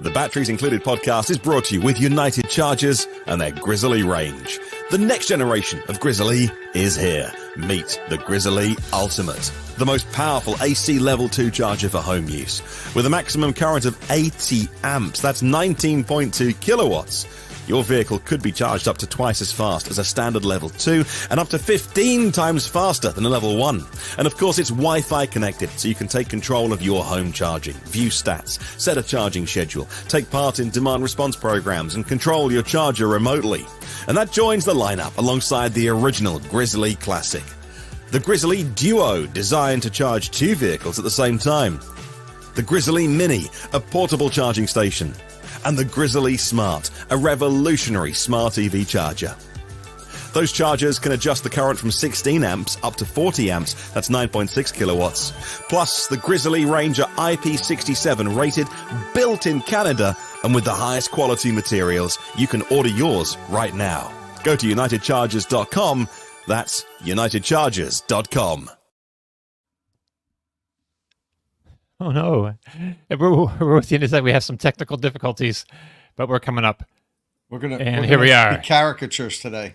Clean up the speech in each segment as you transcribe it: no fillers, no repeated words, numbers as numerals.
The Batteries Included podcast is brought to you with United Chargers and their Grizzly range. The next generation of Grizzly is here. Meet the Grizzly Ultimate, the most powerful AC Level 2 charger for home use. With a maximum current of 80 amps, that's 19.2 kilowatts. Your vehicle could be charged up to twice as fast as a standard Level 2 and up to 15 times faster than a Level 1. And of course, it's Wi-Fi connected, so you can take control of your home charging, view stats, set a charging schedule, take part in demand response programs, and control your charger remotely. And that joins the lineup alongside the original Grizzly Classic. The Grizzly Duo, designed to charge two vehicles at the same time. The Grizzly Mini, a portable charging station. And the Grizzly Smart, a revolutionary smart EV charger. Those chargers can adjust the current from 16 amps up to 40 amps, that's 9.6 kilowatts. Plus, the Grizzly Ranger IP67 rated, built in Canada, and with the highest quality materials. You can order yours right now. Go to unitedchargers.com, that's unitedchargers.com. Oh no, we're with you. It's like we have some technical difficulties, but we're coming up. Here we are. Caricatures today.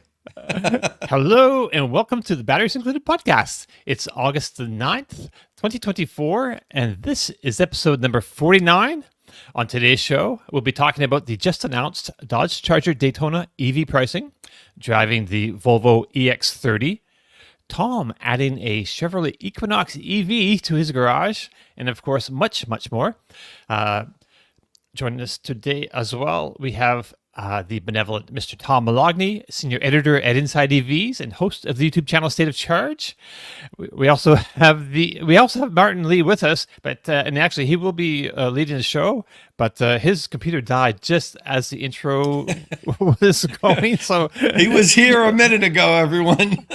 Hello and welcome to the Batteries Included podcast. It's August the 9th, 2024, and this is episode number 49. On today's show, we'll be talking about the just announced Dodge Charger Daytona EV pricing, driving the Volvo EX30, Tom adding a Chevrolet Equinox EV to his garage, and of course, much, much more. Joining us today as well, we have the benevolent Mr. Tom Malogny, senior editor at Inside EVs and host of the YouTube channel State of Charge. We also have Martin Lee with us, but and actually he will be leading the show, but his computer died just as the intro was going. So he was here a minute ago, everyone.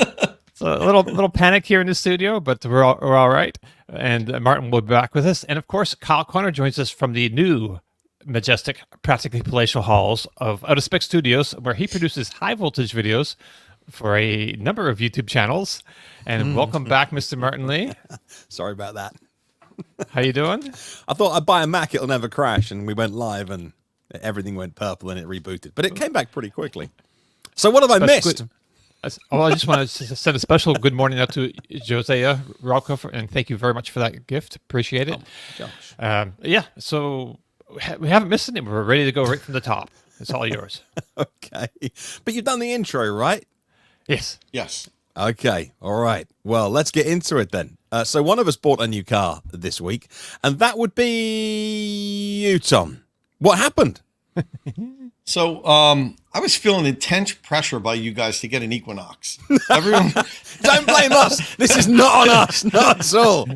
So a little panic here in the studio, but we're all right. And Martin will be back with us. And of course, Kyle Connor joins us from the new, majestic, practically palatial halls of Out of Spec Studios, where he produces high voltage videos for a number of YouTube channels. And welcome back, Mr. Martin Lee. Sorry about that. How you doing? I thought I'd buy a Mac, it'll never crash, and we went live and everything went purple and it rebooted. But it came back pretty quickly. So what have I missed? Good. I just want to send a special good morning out to Josiah Rocco, and thank you very much for that gift. Appreciate it. Josh. So we haven't missed it. We're ready to go right from the top. It's all yours. Okay. But you've done the intro, right? Yes. Yes. Okay. All right. Well, let's get into it then. So one of us bought a new car this week, and that would be you, Tom. What happened? So I was feeling intense pressure by you guys to get an Equinox. Everyone, don't blame us. This is not on us, not at all.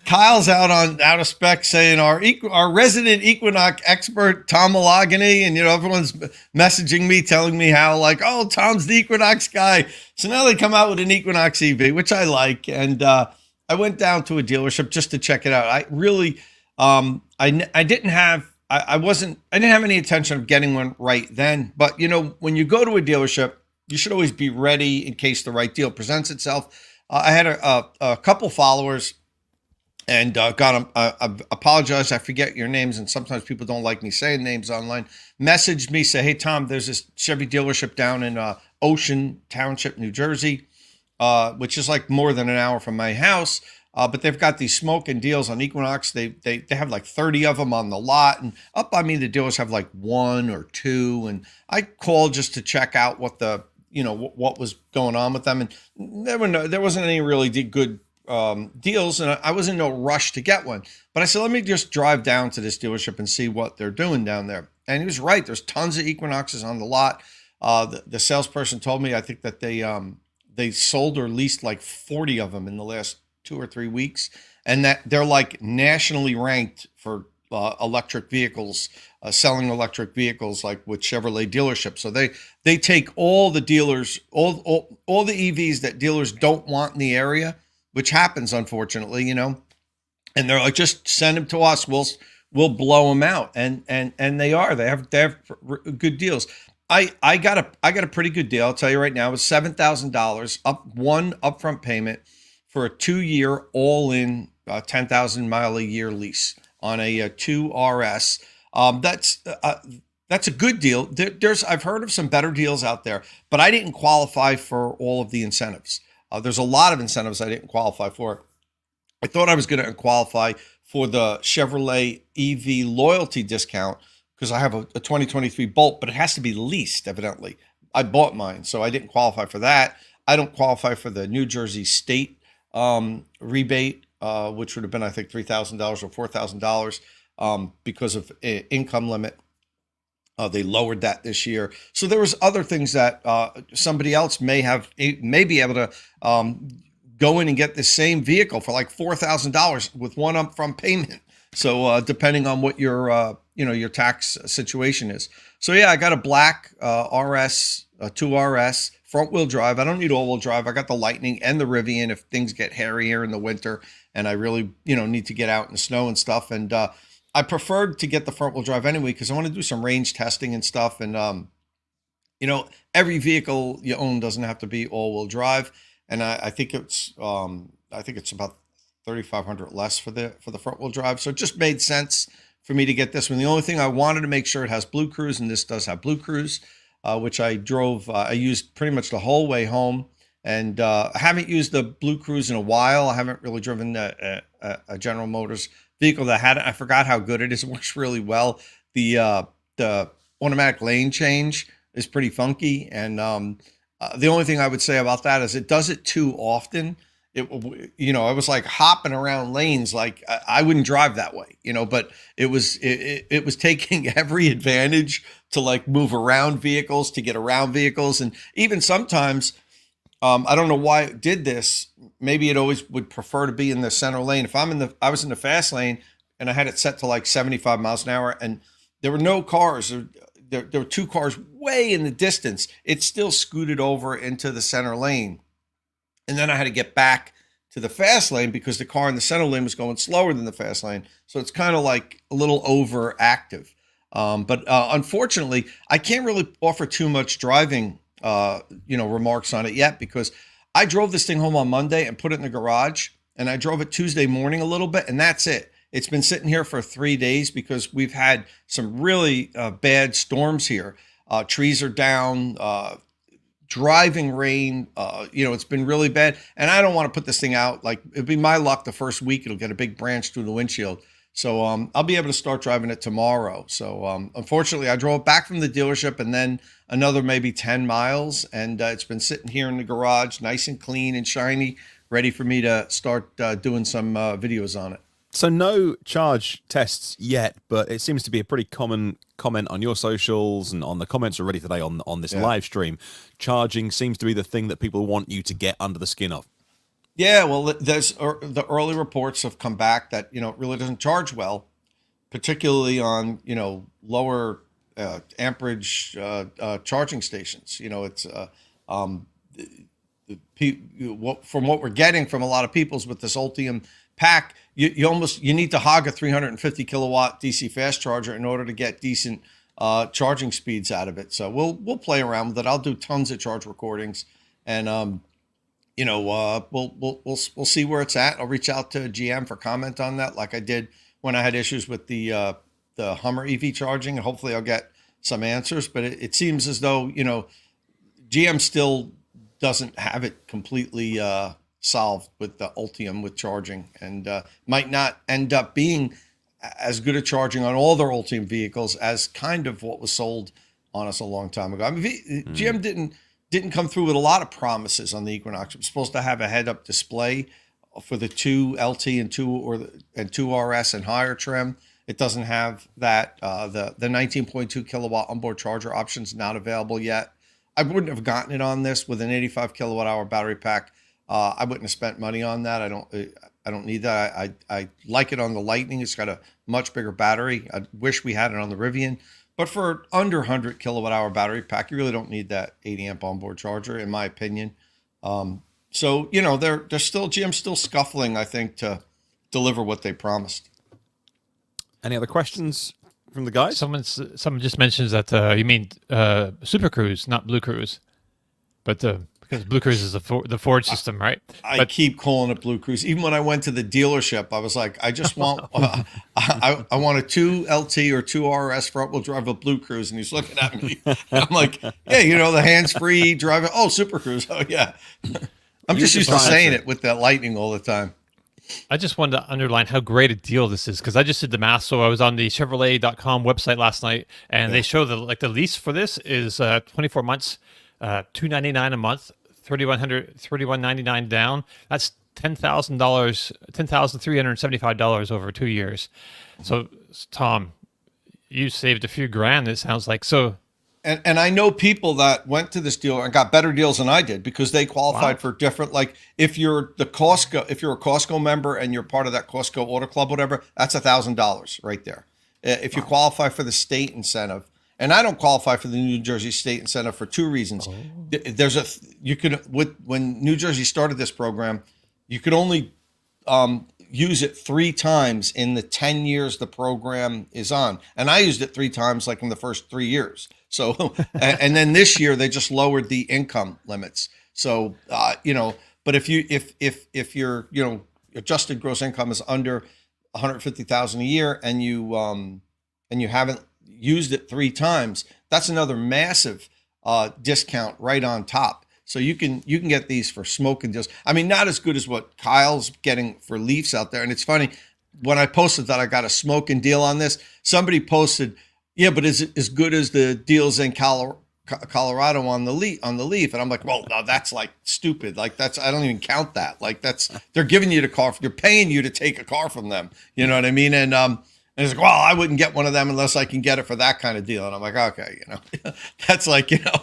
Kyle's out of spec saying our resident Equinox expert Tom Malogany, and everyone's messaging me telling me how Tom's the Equinox guy. So now they come out with an Equinox EV, which I like, and I went down to a dealership just to check it out. I really I didn't have any intention of getting one right then. But, when you go to a dealership, you should always be ready in case the right deal presents itself. I had a couple followers and apologize. I forget your names, and sometimes people don't like me saying names online. Messaged me, say, hey, Tom, there's this Chevy dealership down in Ocean Township, New Jersey, which is more than an hour from my house. But they've got these smoking deals on Equinox. They have 30 of them on the lot, and up by me the dealers have one or two. And I called just to check out what what was going on with them, and there wasn't any really good deals, and I was in no rush to get one. But I said, let me just drive down to this dealership and see what they're doing down there. And he was right. There's tons of Equinoxes on the lot. The salesperson told me I think that they sold or leased 40 of them in the last 2 or 3 weeks, and that they're nationally ranked for electric vehicles, selling electric vehicles with Chevrolet dealerships. So they take all the dealers, all the EVs that dealers don't want in the area, which happens unfortunately, and they're just send them to us. We'll blow them out, and they have good deals. I got a pretty good deal. I'll tell you right now. It was $7,000 upfront payment for a 2-year all-in 10,000 mile a year lease on a 2 RS. That's a good deal. I've heard of some better deals out there, but I didn't qualify for all of the incentives. There's a lot of incentives I didn't qualify for. I thought I was going to qualify for the Chevrolet EV loyalty discount because I have a 2023 Bolt, but it has to be leased, evidently. I bought mine, so I didn't qualify for that. I don't qualify for the New Jersey state rebate, which would have been, I think, $3,000 or $4,000 because of income limit. They lowered that this year. So there was other things that somebody else may be able to go in and get the same vehicle for like $4,000 with one upfront payment. So depending on what your tax situation is. So yeah, I got a black RS, 2RS, front wheel drive. I don't need all wheel drive. I got the Lightning and the Rivian if things get hairy here in the winter and I really, need to get out in the snow and stuff. And I preferred to get the front wheel drive anyway because I want to do some range testing and stuff. And every vehicle you own doesn't have to be all wheel drive. And I think it's about $3,500 less for the front wheel drive. So it just made sense for me to get this one. The only thing I wanted to make sure it has Blue Cruise, and this does have Blue Cruise, which I drove. I used pretty much the whole way home. And I haven't used the Blue Cruise in a while. I haven't really driven a General Motors vehicle that had it. I forgot how good it is. It works really well. The automatic lane change is pretty funky. And the only thing I would say about that is it does it too often. I was like hopping around lanes. Like I wouldn't drive that way, but it was taking every advantage to like move around vehicles, to get around vehicles. And even sometimes, I don't know why it did this. Maybe it always would prefer to be in the center lane. If I was in the fast lane and I had it set to like 75 miles an hour and there were no cars, there were two cars way in the distance, it still scooted over into the center lane. And then I had to get back to the fast lane because the car in the center lane was going slower than the fast lane. So it's kind of like a little overactive. But unfortunately, I can't really offer too much driving remarks on it yet because I drove this thing home on Monday and put it in the garage, and I drove it Tuesday morning a little bit, and that's it. It's been sitting here for 3 days because we've had some really bad storms here. Trees are down, driving rain. It's been really bad, and I don't want to put this thing out. Like it'd be my luck the first week it'll get a big branch through the windshield. So I'll be able to start driving it tomorrow. So unfortunately, I drove back from the dealership and then another maybe 10 miles. And it's been sitting here in the garage, nice and clean and shiny, ready for me to start doing some videos on it. So no charge tests yet, but it seems to be a pretty common comment on your socials and on the comments already today on this live stream. Charging seems to be the thing that people want you to get under the skin of. Yeah, well, the early reports have come back that, it really doesn't charge well, particularly on, lower amperage charging stations. It's from what we're getting from a lot of people's with this Ultium pack, you need to hog a 350 kilowatt DC fast charger in order to get decent charging speeds out of it. So we'll play around with it. I'll do tons of charge recordings and we'll see where it's at. I'll reach out to GM for comment on that, like I did when I had issues with the Hummer EV charging, and hopefully I'll get some answers. But it seems as though GM still doesn't have it completely solved with the Ultium with charging, and might not end up being as good at charging on all their Ultium vehicles as kind of what was sold on us a long time ago. I mean, GM didn't come through with a lot of promises on the Equinox. It was supposed to have a head-up display for the 2 LT and 2 RS and higher trim. It doesn't have that. The 19.2 kilowatt onboard charger option is not available yet. I wouldn't have gotten it on this with an 85 kilowatt hour battery pack. I wouldn't have spent money on that. I don't need that. I like it on the Lightning. It's got a much bigger battery. I wish we had it on the Rivian. But for under 100 kilowatt hour battery pack, you really don't need that 80 amp onboard charger, in my opinion. So they're still GM's still scuffling, I think, to deliver what they promised. Any other questions from the guys? Someone just mentions that you mean Super Cruise, not Blue Cruise, but because Blue Cruise is the Ford system, right? I keep calling it Blue Cruise. Even when I went to the dealership, I was like, I just want, I want a 2LT or 2RS front wheel drive with Blue Cruise. And he's looking at me. I'm like, yeah, the hands-free driving. Oh, Super Cruise. Oh, yeah. I'm just used to saying it with that Lightning all the time. I just wanted to underline how great a deal this is, because I just did the math. So I was on the Chevrolet.com website last night, and they show the lease for this is 24 months, $299 a month, $3,199 down. That's $10,375 over 2 years. So Tom, you saved a few grand. It sounds like so. And I know people that went to this deal and got better deals than I did because they qualified for different, like if you're a Costco member and you're part of that Costco Auto Club, whatever, that's $1,000 right there. If you qualify for the state incentive, and I don't qualify for the New Jersey state incentive for two reasons. When New Jersey started this program, you could only use it 3 times in the 10 years the program is on. And I used it 3 times like in the first 3 years. So, and then this year they just lowered the income limits. So, but if your adjusted gross income is under 150,000 a year and you haven't used it 3 times, that's another massive discount right on top. So you can get these for smoking deals. I mean, not as good as what Kyle's getting for Leafs out there. And it's funny, when I posted that I got a smoking deal on this, somebody posted, yeah, but is it as good as the deals in Colorado on the Leaf? And I'm like, well, no, that's like stupid. Like I don't even count that. Like they're giving you the car, they're paying you to take a car from them. You know what I mean? And it's like, well, I wouldn't get one of them unless I can get it for that kind of deal. And I'm like, okay, that's like, yeah.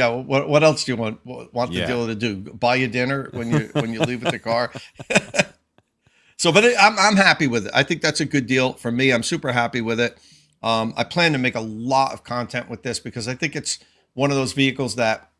What else do you want the dealer to do? Buy you dinner when you leave with the car? So, but I'm happy with it. I think that's a good deal for me. I'm super happy with it. I plan to make a lot of content with this because I think it's one of those vehicles that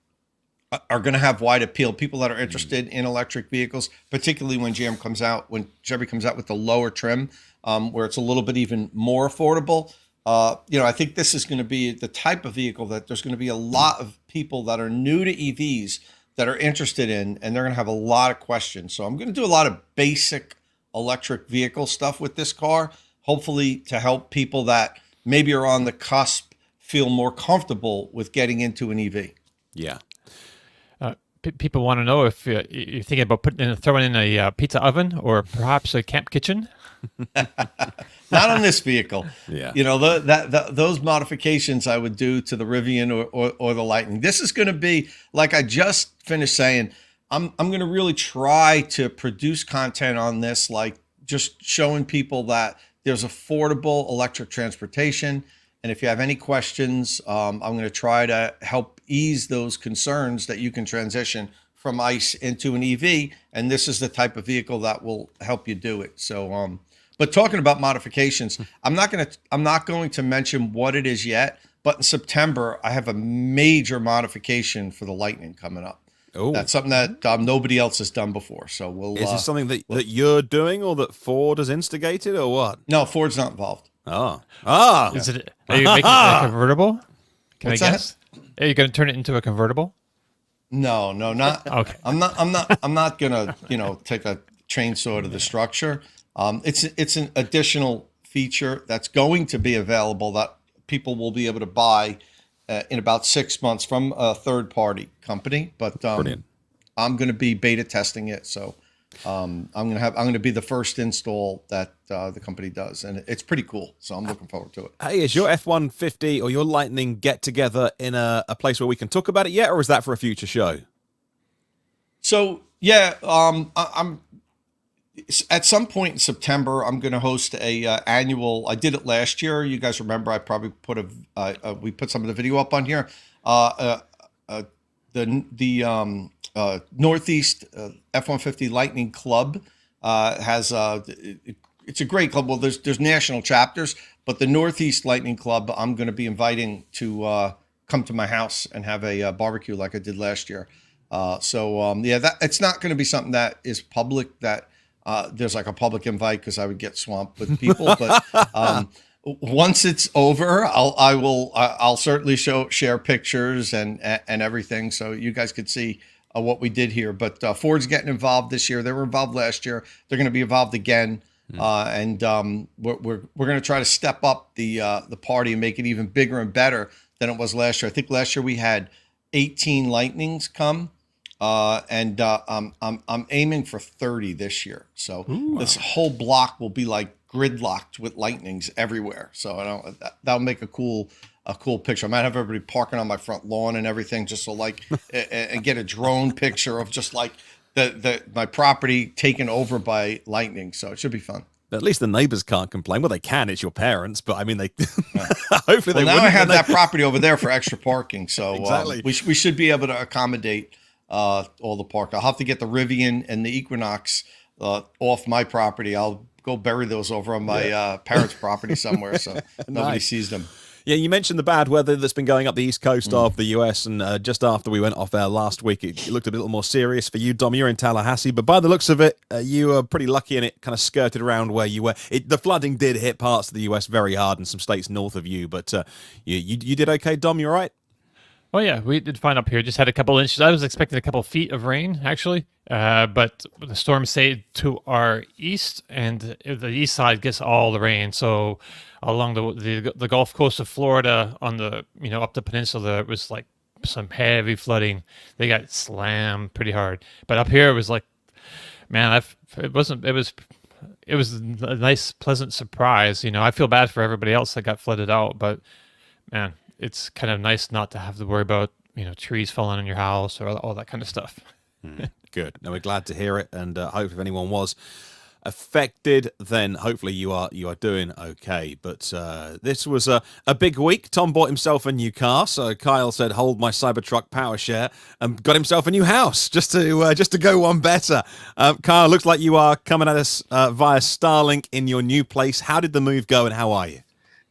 are going to have wide appeal. People that are interested in electric vehicles, particularly when Chevy comes out with the lower trim, where it's a little bit even more affordable. I think this is going to be the type of vehicle that there's going to be a lot of people that are new to EVs that are interested in, and they're going to have a lot of questions. So I'm going to do a lot of basic electric vehicle stuff with this car, hopefully to help people that maybe are on the cusp feel more comfortable with getting into an EV. Yeah. People want to know if you're thinking about throwing in a pizza oven or perhaps a camp kitchen. Not on this vehicle. Yeah. Those modifications I would do to the Rivian or the Lightning. This is going to be, like I just finished saying, I'm going to really try to produce content on this, like just showing people that there's affordable electric transportation. And if you have any questions, I'm going to try to help ease those concerns that you can transition from ICE into an EV. And this is the type of vehicle that will help you do it. So, but talking about modifications, I'm not going to mention what it is yet, but in September, I have a major modification for the Lightning coming up. Oh, that's something that nobody else has done before. So is this something that you're doing, or that Ford has instigated, or what? No, Ford's not involved. Oh. Is it? Are you making it a convertible? Can What's I guess? Are you going to turn it into a convertible? No, not. Okay. I'm not gonna take a chainsaw to the structure. It's an additional feature that's going to be available that people will be able to buy in about 6 months from a third-party company, but I'm going to be beta testing it. So I'm going to be the first install that the company does, and it's pretty cool. So I'm looking forward to it. Hey, is your F-150 or your Lightning get together in a place where we can talk about it yet, or is that for a future show? So yeah, I'm. At some point in September, I'm going to host a annual. I did it last year. You guys remember? I probably we put some of the video up on here. The Northeast F-150 Lightning Club has it's a great club. Well, there's national chapters, but the Northeast Lightning Club, I'm going to be inviting to come to my house and have a barbecue like I did last year. That it's not going to be something that is public. That there's like a public invite because I would get swamped with people, but Once it's over, I'll certainly share pictures and everything, so you guys could see what we did here. But Ford's getting involved this year. They were involved last year. They're going to be involved again, and we're going to try to step up the party and make it even bigger and better than it was last year. I think last year we had 18 Lightnings come. And I'm aiming for 30 this year. So this whole block will be like gridlocked with Lightnings everywhere. So that'll make a cool picture. I might have everybody parking on my front lawn and everything, just so like and get a drone picture of just like my property taken over by lightning. So it should be fun. At least the neighbors can't complain. Well, they can. It's your parents, but I mean, they hopefully they. Well, now wouldn't, I have that property over there for extra parking, so Exactly. we should be able to accommodate all the park. I'll have to get the Rivian and the Equinox off my property. I'll go bury those over on my parents' property somewhere, so nobody sees them. Yeah, you mentioned the bad weather that's been going up the east coast of the US, and just after we went off air last week, it looked a little more serious for you, Dom. You're in Tallahassee, but by the looks of it, you were pretty lucky, and it kind of skirted around where you were. The flooding did hit parts of the US very hard and some states north of you, but you did okay, Dom. You all right? Oh yeah, we did fine up here. Just had a couple inches. I was expecting a couple feet of rain actually, but the storm stayed to our east, and the east side gets all the rain. So along the Gulf Coast of Florida, on the up the peninsula, it was like some heavy flooding. They got slammed pretty hard. But up here, it was like, man, it was a nice, pleasant surprise. I feel bad for everybody else that got flooded out, but man, it's kind of nice not to have to worry about, trees falling on your house or all that kind of stuff. Good. No, we're glad to hear it, and hope if anyone was affected, then hopefully you are doing okay. But this was a big week. Tom bought himself a new car, so Kyle said, "Hold my Cybertruck power share," and got himself a new house just to go one better. Kyle, looks like you are coming at us via Starlink in your new place. How did the move go, and how are you?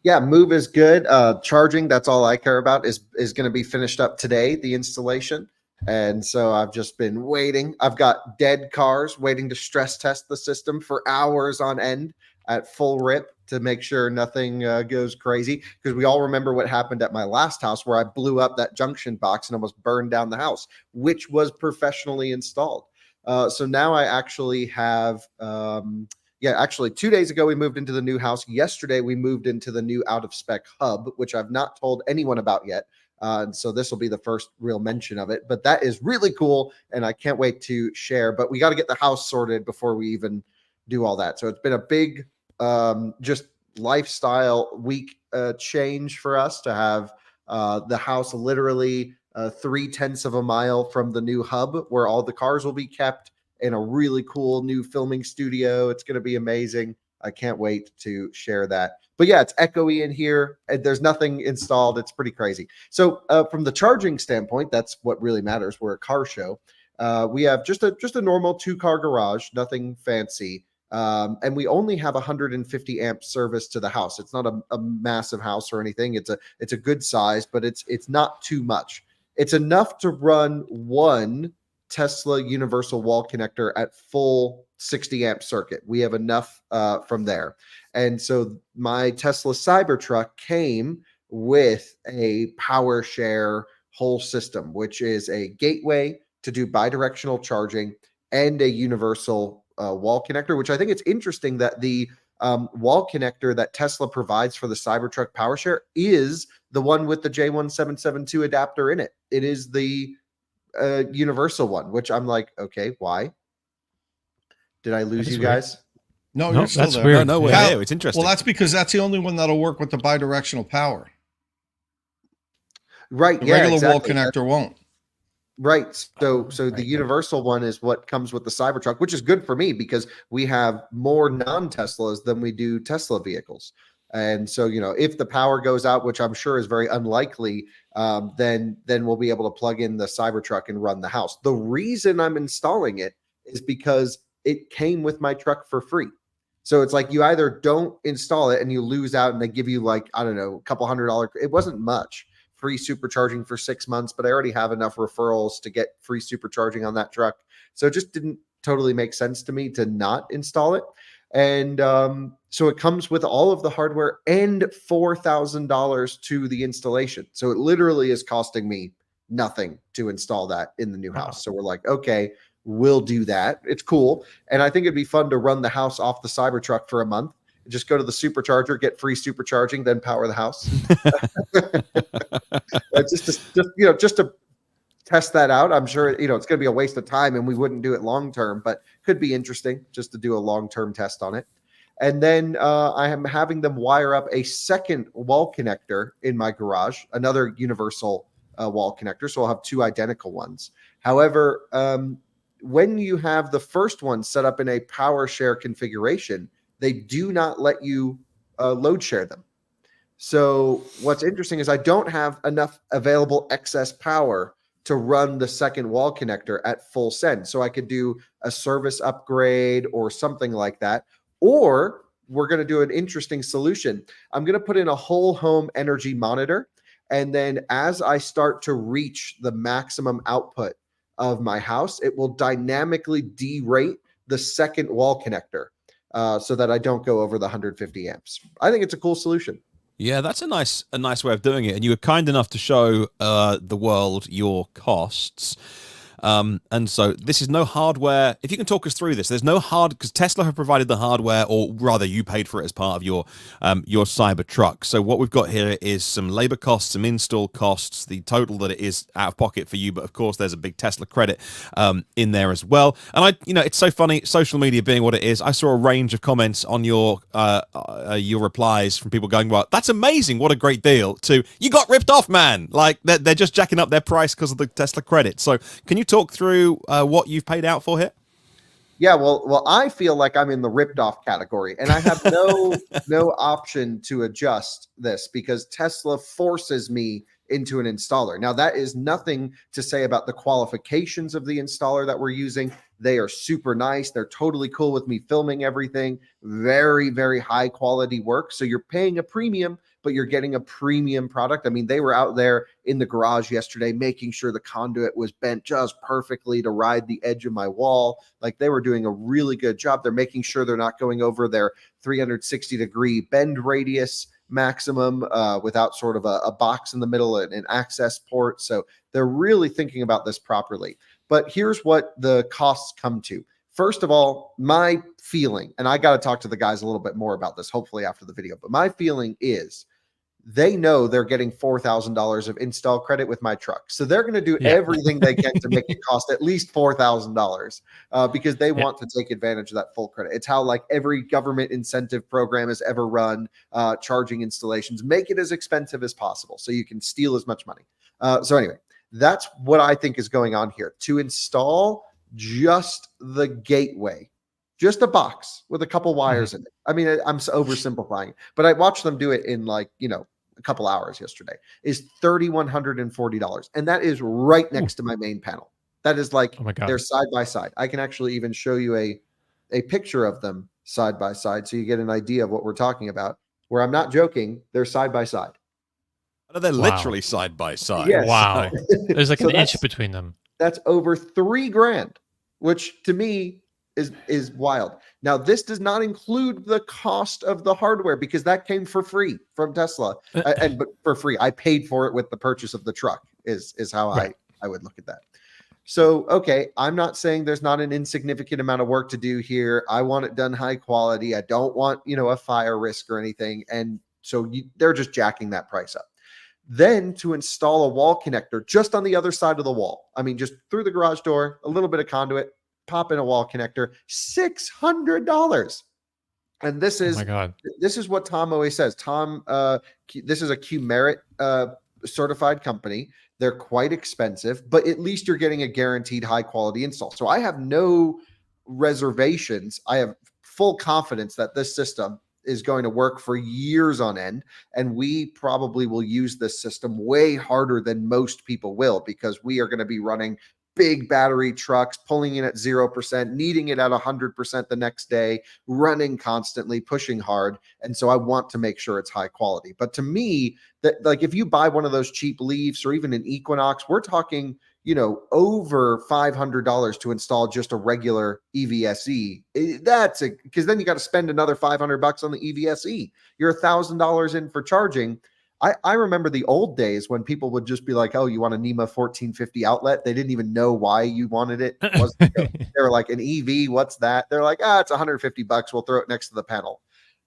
Yeah, move is good. Charging, that's all I care about, is going to be finished up today, the installation. And so I've just been waiting. I've got dead cars waiting to stress test the system for hours on end at full rip to make sure nothing goes crazy. Because we all remember what happened at my last house where I blew up that junction box and almost burned down the house, which was professionally installed. So now I actually have... actually 2 days ago, we moved into the new house. Yesterday, we moved into the new out-of-spec hub, which I've not told anyone about yet. So this will be the first real mention of it. But that is really cool, and I can't wait to share. But we got to get the house sorted before we even do all that. So it's been a big just lifestyle week change for us to have the house literally 0.3 of a mile from the new hub where all the cars will be kept, in a really cool new filming studio. It's going to be amazing. I can't wait to share that. But yeah, it's echoey in here. There's nothing installed. It's pretty crazy. So from the charging standpoint, that's what really matters. We're a car show. We have just a normal 2-car garage, nothing fancy. And we only have 150 amp service to the house. It's not a massive house or anything. It's a good size, but it's not too much. It's enough to run one Tesla universal wall connector at full 60 amp circuit. We have enough from there. And so my Tesla Cybertruck came with a power share whole system, which is a gateway to do bidirectional charging and a universal wall connector, which I think it's interesting that the wall connector that Tesla provides for the Cybertruck power share is the one with the J1772 adapter in it. It is the universal one, which I'm like, okay, why? Did I lose you guys? No, you're still that's there. weird. No, How- it's interesting. Well, that's because that's the only one that'll work with the bidirectional power. Right. The Yeah, regular exactly. wall connector won't. Right. So the universal one is what comes with the Cybertruck, which is good for me because we have more non-Teslas than we do Tesla vehicles. And so, if the power goes out, which I'm sure is very unlikely, then we'll be able to plug in the Cybertruck and run the house. The reason I'm installing it is because it came with my truck for free. So it's like you either don't install it and you lose out and they give you like, I don't know, a couple $100. It wasn't much. Free supercharging for 6 months, but I already have enough referrals to get free supercharging on that truck. So it just didn't totally make sense to me to not install it. And so it comes with all of the hardware and $4,000 to the installation. So it literally is costing me nothing to install that in the new house. So we're like, okay, we'll do that. It's cool. And I think it'd be fun to run the house off the Cybertruck for a month. Just go to the Supercharger, get free supercharging, then power the house. just to test that out. I'm sure, it's going to be a waste of time and we wouldn't do it long-term, but could be interesting just to do a long-term test on it. And then I am having them wire up a second wall connector in my garage, another universal wall connector. So I'll have two identical ones. However, when you have the first one set up in a power share configuration, they do not let you load share them. So what's interesting is I don't have enough available excess power to run the second wall connector at full send. So I could do a service upgrade or something like that. Or we're going to do an interesting solution. I'm going to put in a whole home energy monitor. And then as I start to reach the maximum output of my house, it will dynamically derate the second wall connector so that I don't go over the 150 amps. I think it's a cool solution. Yeah, that's a nice way of doing it. And you were kind enough to show the world your costs. And so this is no hardware. If you can talk us through this, there's no because Tesla have provided the hardware, or rather you paid for it as part of your Cybertruck. So what we've got here is some labor costs, some install costs, the total that it is out of pocket for you. But of course, there's a big Tesla credit in there as well. And it's so funny, social media being what it is. I saw a range of comments on your replies from people going, well, that's amazing. What a great deal, to you got ripped off, man. Like they're just jacking up their price because of the Tesla credit. So can you talk through what you've paid out for here? Yeah, well, I feel like I'm in the ripped off category, and I have no option to adjust this because Tesla forces me into an installer. Now, that is nothing to say about the qualifications of the installer that we're using. They are super nice. They're totally cool with me filming everything. Very, very high quality work. So you're paying a premium, but you're getting a premium product. I mean, they were out there in the garage yesterday making sure the conduit was bent just perfectly to ride the edge of my wall. Like, they were doing a really good job. They're making sure they're not going over their 360-degree bend radius maximum without sort of a box in the middle and an access port. So they're really thinking about this properly. But here's what the costs come to. First of all, my feeling, and I got to talk to the guys a little bit more about this, hopefully after the video, but my feeling is they know they're getting $4,000 of install credit with my truck. So they're going to do everything they can to make it cost at least $4,000 because they want to take advantage of that full credit. It's how like every government incentive program has ever run charging installations. Make it as expensive as possible so you can steal as much money. So anyway, that's what I think is going on here. To install just the gateway, just a box with a couple wires in it. I mean, I'm oversimplifying, but I watched them do it in like, a couple hours yesterday, is $3,140. And that is right next to my main panel. That is like, they're side by side. I can actually even show you a picture of them side by side. So you get an idea of what we're talking about, where I'm not joking. They're side by side. They're literally side by side. Yes. Wow. There's like an inch between them. That's over $3,000, which to me is wild. Now, this does not include the cost of the hardware because that came for free from Tesla, but for free. I paid for it with the purchase of the truck. Is how I would look at that. So, okay, I'm not saying there's not an insignificant amount of work to do here. I want it done high quality. I don't want a fire risk or anything, and so they're just jacking that price up. Then to install a wall connector just on the other side of the wall. I mean, just through the garage door, a little bit of conduit, pop in a wall connector, $600. And this is, this is what Tom always says. Tom, this is a Q-Merit certified company. They're quite expensive, but at least you're getting a guaranteed high quality install. So I have no reservations. I have full confidence that this system is going to work for years on end. And we probably will use this system way harder than most people will, because we are going to be running big battery trucks, pulling in at 0%, needing it at 100% the next day, running constantly, pushing hard. And so I want to make sure it's high quality. But to me, that, like, if you buy one of those cheap Leafs or even an Equinox, we're talking, over $500 to install just a regular EVSE. Because then you got to spend another $500 on the EVSE. You're $1,000 in for charging. I remember the old days when people would just be like, oh, you want a NEMA 1450 outlet? They didn't even know why you wanted it. They were like, an EV, what's that? They're like, it's $150. We'll throw it next to the panel.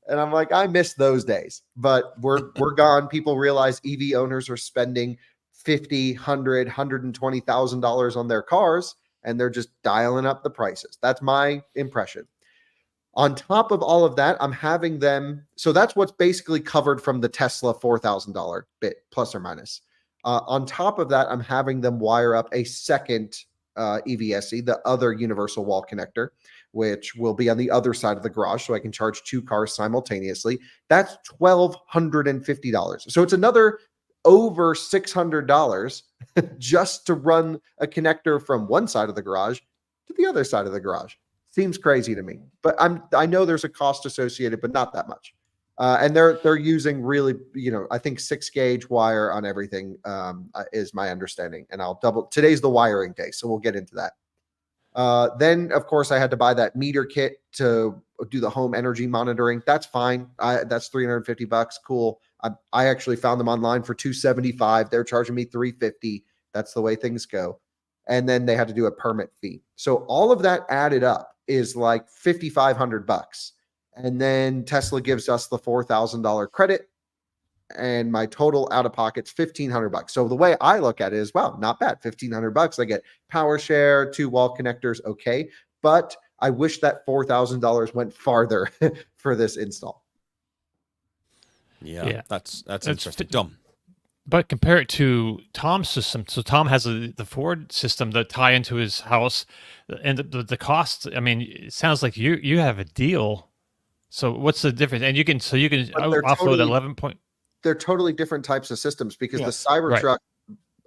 And I'm like, I miss those days, but we're gone. People realize EV owners are spending $50, $100, $120,000 on their cars, and they're just dialing up the prices. That's my impression. On top of all of that, I'm having them. So that's what's basically covered from the Tesla $4,000 bit, plus or minus. On top of that, I'm having them wire up a second EVSE, the other universal wall connector, which will be on the other side of the garage, so I can charge 2 cars simultaneously. That's $1,250. So it's another over $600 just to run a connector from one side of the garage to the other side of the garage. Seems crazy to me, but I know there's a cost associated, but not that much. And they're using really, I think 6-gauge wire on everything is my understanding. And today's the wiring day, so we'll get into that. Then of course I had to buy that meter kit to do the home energy monitoring. That's fine. That's $350. Cool. I actually found them online for $275. They're charging me $350. That's the way things go. And then they had to do a permit fee. So all of that added up is like $5,500. And then Tesla gives us the $4,000 credit, and my total out of pocket's $1,500. So the way I look at it is, wow, not bad. $1,500. I get power share, 2 wall connectors. Okay. But I wish that $4,000 went farther for this install. Yeah. That's interesting. Dom. But compare it to Tom's system. So Tom has the Ford system that tie into his house, and the cost. I mean, it sounds like you have a deal. So what's the difference? And you can offload 11 point. They're totally different types of systems because the Cybertruck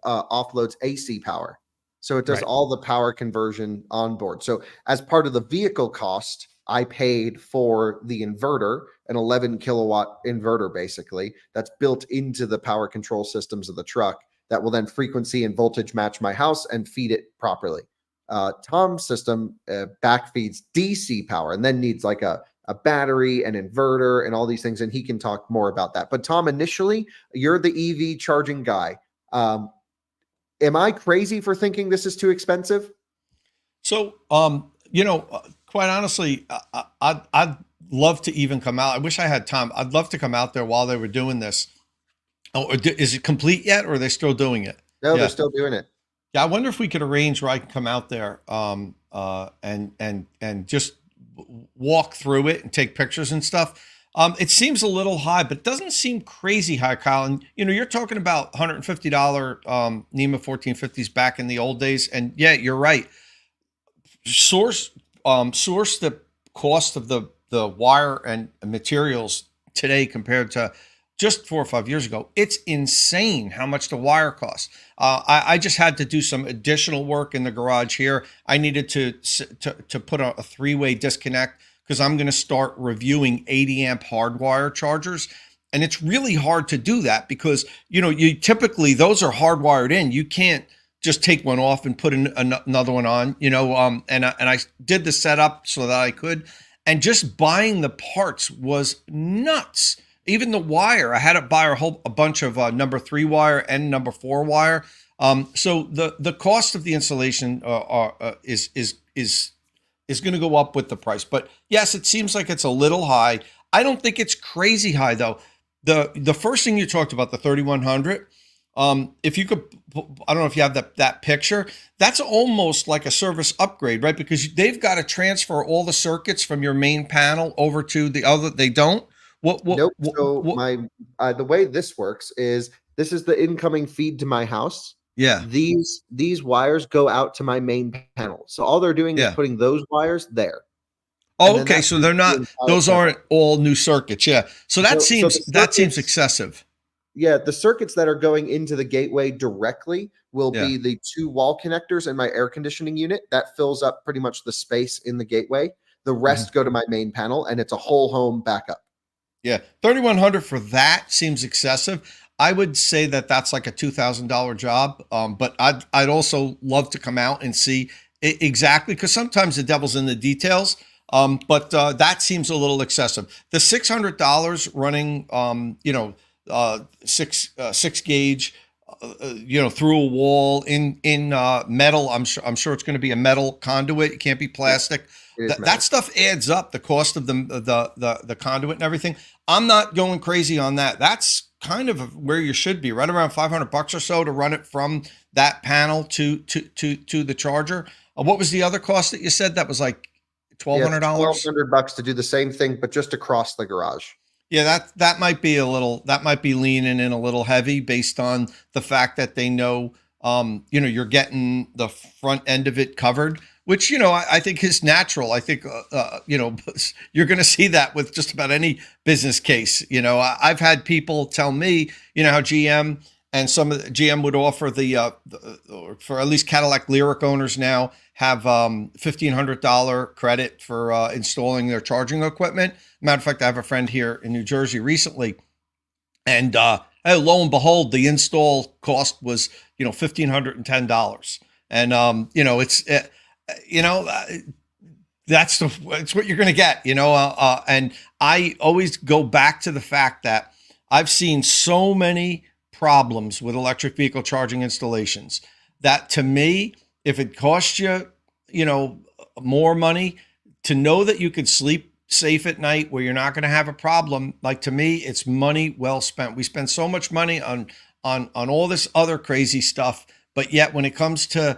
offloads AC power, so it does all the power conversion on board. So as part of the vehicle cost, I paid for the inverter, an 11 kilowatt inverter, basically, that's built into the power control systems of the truck that will then frequency and voltage match my house and feed it properly. Tom's system backfeeds DC power and then needs like a battery, an inverter, and all these things. And he can talk more about that. But Tom, initially, you're the EV charging guy. Am I crazy for thinking this is too expensive? So, quite honestly, I'd love to even come out. I wish I had time. I'd love to come out there while they were doing this. Oh, is it complete yet, or are they still doing it? No, they're still doing it. Yeah, I wonder if we could arrange where I can come out there and just walk through it and take pictures and stuff. It seems a little high, but it doesn't seem crazy high, Kyle. And you're talking about $150 NEMA 1450s back in the old days, and yeah, you're right. Source the cost of the wire and materials today compared to just 4 or 5 years ago. It's insane how much the wire costs. I just had to do some additional work in the garage here. I needed to put a 3-way disconnect because I'm going to start reviewing 80 amp hardwire chargers. And it's really hard to do that because, you typically, those are hardwired in. You can't just take one off and put another one on, and I did the setup so that I could, and just buying the parts was nuts. Even the wire, I had to buy a bunch of number 3 wire and number 4 wire. So the cost of the installation is going to go up with the price. But yes, it seems like it's a little high. I don't think it's crazy high though. The first thing you talked about, the 3100. If you could, I don't know if you have that picture, that's almost like a service upgrade, right? Because they've got to transfer all the circuits from your main panel over to the other. They don't. Nope. So the way this works is this is the incoming feed to my house. Yeah. These wires go out to my main panel. So all they're doing is putting those wires there. Oh, okay. So they're not; those aren't all new circuits. Yeah. So that seems excessive. Yeah, the circuits that are going into the gateway directly will be the 2 wall connectors and my air conditioning unit. That fills up pretty much the space in the gateway. The rest go to my main panel, and it's a whole home backup. Yeah, 3100 for that seems excessive. I would say that that's like a $2,000 job. But I'd also love to come out and see exactly, because sometimes the devil's in the details. But that seems a little excessive. The $600 running, six gauge, through a wall in metal. I'm sure it's going to be a metal conduit. It can't be plastic. That stuff adds up. The cost of the conduit and everything. I'm not going crazy on that. That's kind of where you should be, right around $500 or so to run it from that panel to the charger. What was the other cost that you said? That was like $1,200. $1,200 to do the same thing, but just across the garage. Yeah, that might be leaning in a little heavy based on the fact that they know, you're getting the front end of it covered, which, I think is natural. I think, you're going to see that with just about any business case. I've had people tell me, how GM and some of the GM would offer for at least Cadillac Lyric owners now have $1,500 credit for installing their charging equipment. Matter of fact, I have a friend here in New Jersey recently, and lo and behold, the install cost was $1,510, and it's what you're going to get, and I always go back to the fact that I've seen so many problems with electric vehicle charging installations that, to me, if it costs you, more money to know that you could sleep safe at night where you're not going to have a problem, like, to me, it's money well spent. We spend so much money on all this other crazy stuff, but yet when it comes to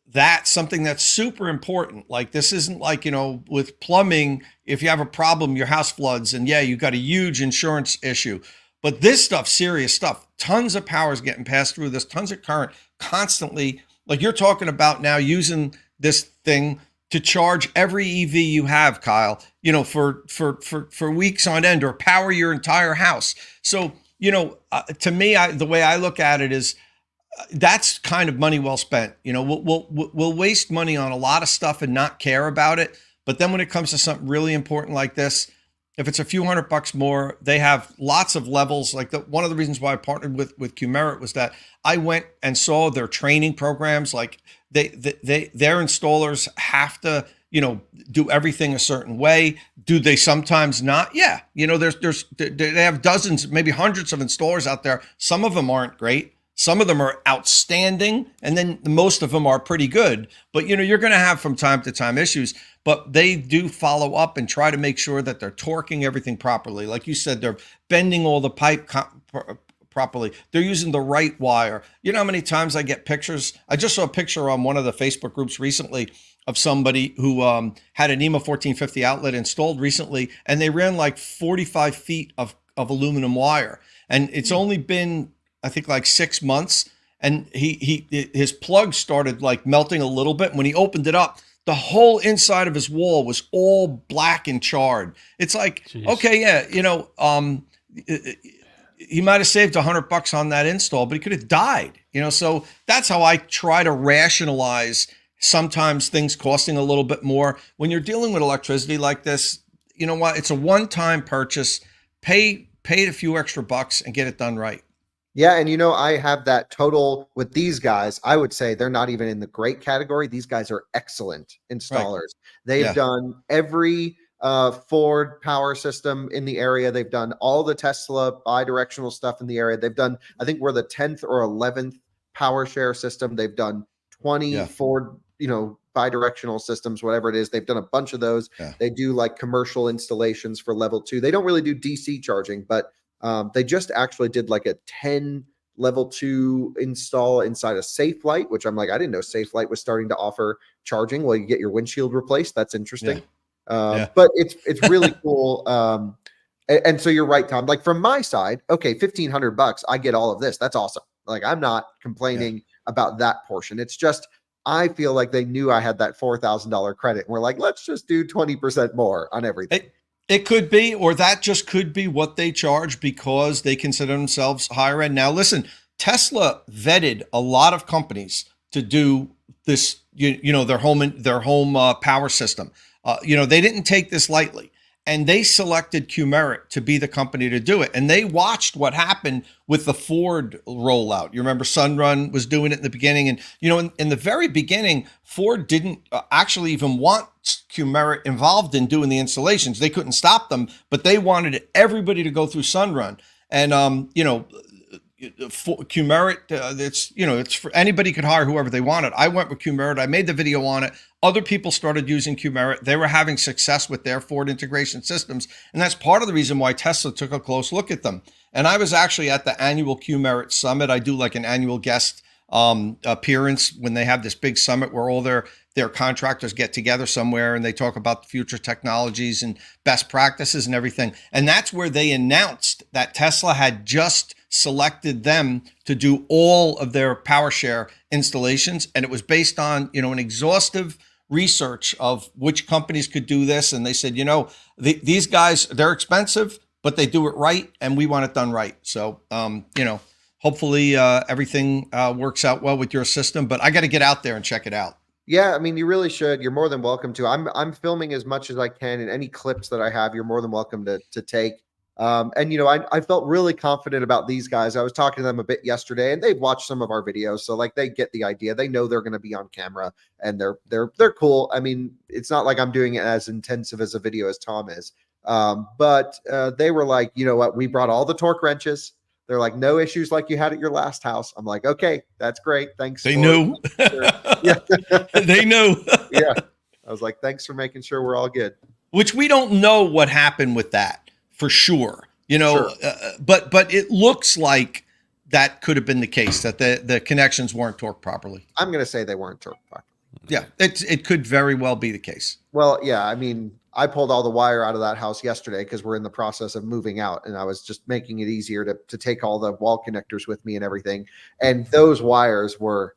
that, something that's super important, like, this isn't like, with plumbing, if you have a problem, your house floods, and yeah, you got a huge insurance issue. But this stuff, serious stuff, tons of power is getting passed through this, tons of current constantly. Like you're talking about now using this thing to charge every EV you have, Kyle, for weeks on end, or power your entire house. So, to me, the way I look at it is that's kind of money well spent. We'll waste money on a lot of stuff and not care about it. But then when it comes to something really important like this, if it's a few $100 more, they have lots of levels. Like one of the reasons why I partnered with Qmerit was that I went and saw their training programs. Like their installers have to, do everything a certain way. Do they sometimes not? Yeah. They have dozens, maybe hundreds of installers out there. Some of them aren't great. Some of them are outstanding, and then most of them are pretty good. But, you're going to have from time to time issues, but they do follow up and try to make sure that they're torquing everything properly. Like you said, they're bending all the pipe properly. They're using the right wire. You know how many times I get pictures? I just saw a picture on one of the Facebook groups recently of somebody who had an EMA 1450 outlet installed recently, and they ran like 45 feet of aluminum wire. And it's only been, I think, like 6 months, and his plug started like melting a little bit. When he opened it up, the whole inside of his wall was all black and charred. It's like, jeez. Okay, yeah, he might have saved $100 on that install, but he could have died. So that's how I try to rationalize sometimes things costing a little bit more when you're dealing with electricity like this. You know what? It's a one-time purchase. Pay a few extra bucks and get it done right. Yeah, and I have that total with these guys. I would say they're not even in the great category. These guys are excellent installers. Right. They've done every Ford power system in the area. They've done all the Tesla bidirectional stuff in the area. They've done, I think we're the 10th or 11th power share system. They've done 20 Ford, bidirectional systems, whatever it is. They've done a bunch of those. Yeah. They do like commercial installations for level 2. They don't really do DC charging, but they just actually did like a 10 level 2 install inside a Safe Light, which I'm like, I didn't know Safe Light was starting to offer charging while you get your windshield replaced. That's interesting. But it's really cool. And so you're right, Tom. Like from my side, okay, $1,500, I get all of this. That's awesome. Like I'm not complaining about that portion. It's just I feel like they knew I had that $4,000 credit, and we're like, let's just do 20% more on everything. It could be, or that just could be what they charge because they consider themselves higher end. Now, listen, Tesla vetted a lot of companies to do this, their home power system. They didn't take this lightly. And they selected Qmerit to be the company to do it. And they watched what happened with the Ford rollout. You remember Sunrun was doing it in the beginning. And, in the very beginning, Ford didn't actually even want Qmerit involved in doing the installations. They couldn't stop them, but they wanted everybody to go through Sunrun. And, Qmerit, it's for anybody could hire whoever they wanted. I went with Qmerit. I made the video on it. Other people started using Qmerit. They were having success with their Ford integration systems. And that's part of the reason why Tesla took a close look at them. And I was actually at the annual Qmerit Summit. I do like an annual guest appearance when they have this big summit where all their contractors get together somewhere and they talk about the future technologies and best practices and everything. And that's where they announced that Tesla had just selected them to do all of their PowerShare installations. And it was based on, an exhaustive research of which companies could do this. And they said, these guys, they're expensive, but they do it right. And we want it done right. So, hopefully everything works out well with your system, but I got to get out there and check it out. Yeah, I mean, you really should. You're more than welcome to. I'm filming as much as I can, and any clips that I have, you're more than welcome to take. I felt really confident about these guys. I was talking to them a bit yesterday, and they've watched some of our videos, so like they get the idea. They know they're going to be on camera, and they're cool. I mean, it's not like I'm doing it as intensive as a video as Tom is, but they were like, you know what? We brought all the torque wrenches. They're like, no issues like you had at your last house. I'm like, okay, that's great. Thanks. They knew. Yeah. They knew. Yeah. I was like, thanks for making sure we're all good. Which we don't know what happened with that for sure. Sure. But it looks like that could have been the case, that the connections weren't torqued properly. I'm going to say they weren't torqued properly. Yeah, it could very well be the case. Well, yeah, I mean, I pulled all the wire out of that house yesterday because we're in the process of moving out, and I was just making it easier to take all the wall connectors with me and everything. And those wires were,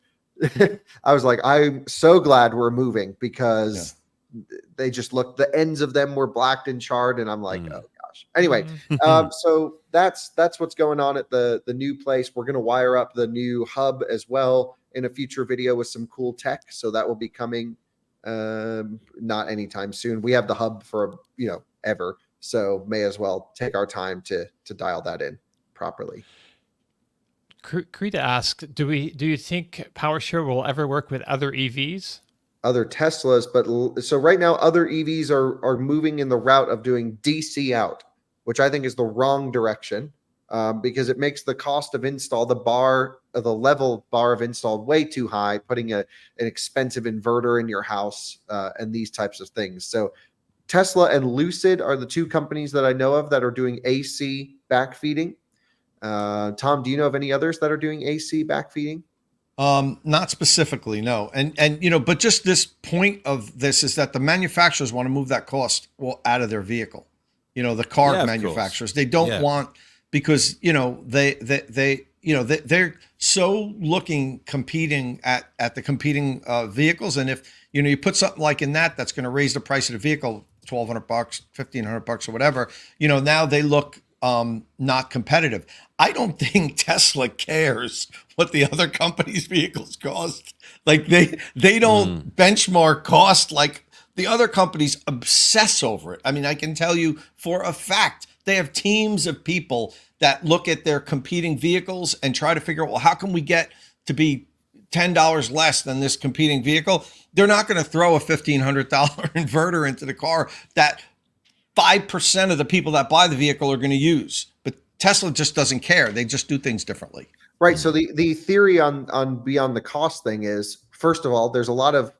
I was like, I'm so glad we're moving because they just looked, the ends of them were blacked and charred, and I'm like, oh gosh. Anyway, so that's what's going on at the new place. We're going to wire up the new hub as well in a future video with some cool tech. So that will be coming not anytime soon. We have the hub for ever, so may as well take our time to dial that in properly. Krita asks, do you think PowerShare will ever work with other EVs? Other Teslas, but so right now other EVs are moving in the route of doing DC out, which I think is the wrong direction, because it makes the cost of install, the level bar of install way too high, putting an expensive inverter in your house and these types of things. So Tesla and Lucid are the two companies that I know of that are doing AC backfeeding. Tom, do you know of any others that are doing AC backfeeding? Not specifically, no. And but just this point of this is that the manufacturers want to move that cost out of their vehicle. The car manufacturers, they don't want, because they're so competing at the competing vehicles. And if you put something like in that's going to raise the price of the vehicle $1,200, $1,500 or whatever, now they look not competitive. I don't think Tesla cares what the other companies' vehicles cost. Like they don't benchmark cost like the other companies obsess over it. I mean, I can tell you for a fact, they have teams of people that look at their competing vehicles and try to figure out, well, how can we get to be $10 less than this competing vehicle? They're not going to throw a $1,500 inverter into the car that 5% of the people that buy the vehicle are going to use. But Tesla just doesn't care. They just do things differently. Right. So the theory on beyond the cost thing is, first of all, there's a lot of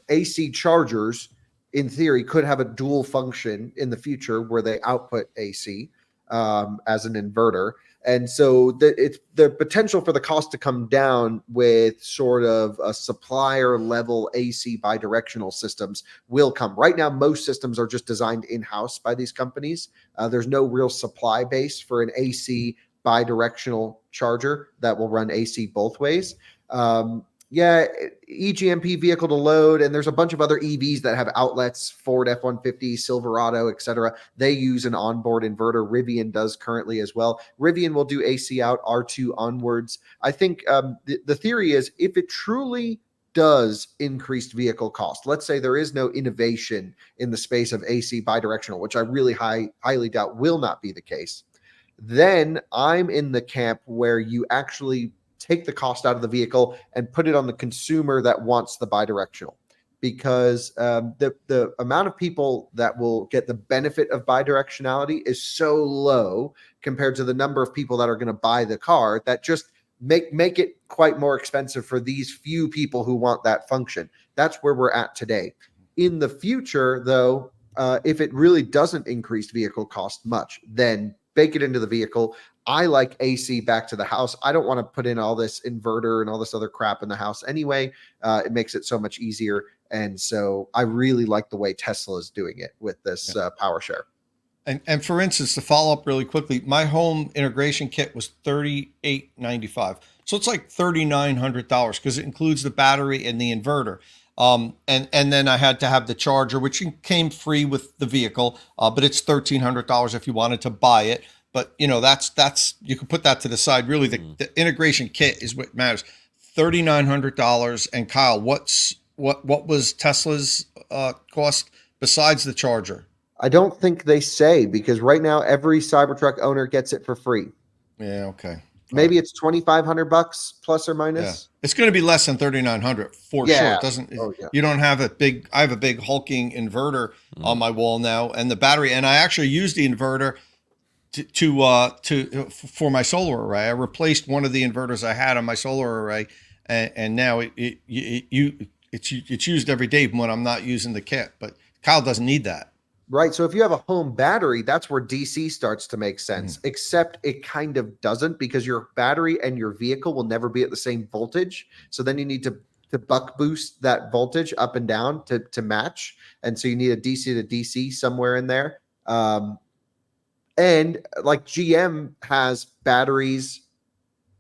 AC chargers in theory could have a dual function in the future where they output AC as an inverter. And so it's the potential for the cost to come down with sort of a supplier level AC bidirectional systems will come. Right now, most systems are just designed in-house by these companies. There's no real supply base for an AC bidirectional charger that will run AC both ways. EGMP vehicle to load, and there's a bunch of other EVs that have outlets, Ford F-150, Silverado, etc. They use an onboard inverter. Rivian does currently as well. Rivian will do AC out, R2 onwards. I think the theory is if it truly does increased vehicle cost, let's say there is no innovation in the space of AC bidirectional, which I really highly doubt will not be the case, then I'm in the camp where you actually take the cost out of the vehicle and put it on the consumer that wants the bidirectional. Because the amount of people that will get the benefit of bidirectionality is so low compared to the number of people that are going to buy the car, that just make it quite more expensive for these few people who want that function. That's where we're at today. In the future, though, if it really doesn't increase vehicle cost much, then bake it into the vehicle. I like AC back to the house. I don't want to put in all this inverter and all this other crap in the house anyway. It makes it so much easier. And so I really like the way Tesla is doing it with this power share. And for instance, to follow up really quickly, my home integration kit was $38.95. So it's like $3,900 because it includes the battery and the inverter. And then I had to have the charger, which came free with the vehicle, but it's $1,300 if you wanted to buy it. But you know, that's you can put that to the side. Really, the integration kit is what matters. $3,900. And Kyle, what was Tesla's cost besides the charger? I don't think they say, because right now every Cybertruck owner gets it for free. Yeah, okay. Maybe it's $2,500 plus or minus. Yeah. It's going to be less than $3,900 for sure. It doesn't. Oh, yeah. You don't have I have a big hulking inverter on my wall now, and the battery. And I actually used the inverter for my solar array. I replaced one of the inverters I had on my solar array, and now it's used every day when I'm not using the kit. But Kyle doesn't need that. Right. So if you have a home battery, that's where DC starts to make sense, except it kind of doesn't, because your battery and your vehicle will never be at the same voltage. So then you need to buck boost that voltage up and down to match. And so you need a DC to DC somewhere in there. And like GM has batteries,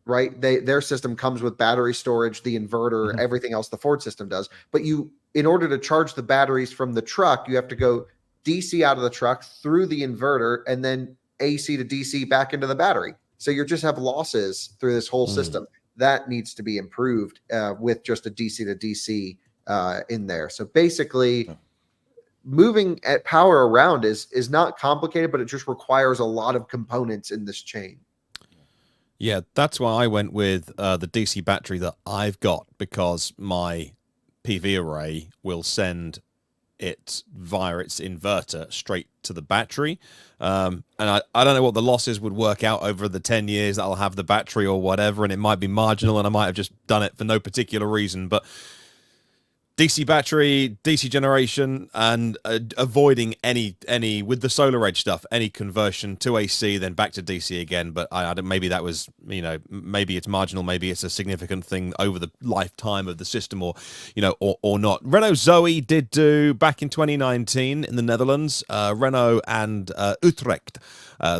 right? Their system comes with battery storage, the inverter, everything else the Ford system does. But in order to charge the batteries from the truck, you have to go DC out of the truck through the inverter and then AC to DC back into the battery. So you just have losses through this whole system. That needs to be improved with just a DC to DC in there. So basically, moving at power around is not complicated, but it just requires a lot of components in this chain. Yeah, that's why I went with the DC battery that I've got, because my PV array will send it via its inverter straight to the battery. And I don't know what the losses would work out over the 10 years that I'll have the battery or whatever, and it might be marginal, and I might have just done it for no particular reason. But DC battery, DC generation, and avoiding any with the solar edge stuff, any conversion to AC, then back to DC again. But I don't, maybe that was, maybe it's marginal, maybe it's a significant thing over the lifetime of the system, or or not. Renault Zoe did do back in 2019 in the Netherlands. Renault and Utrecht,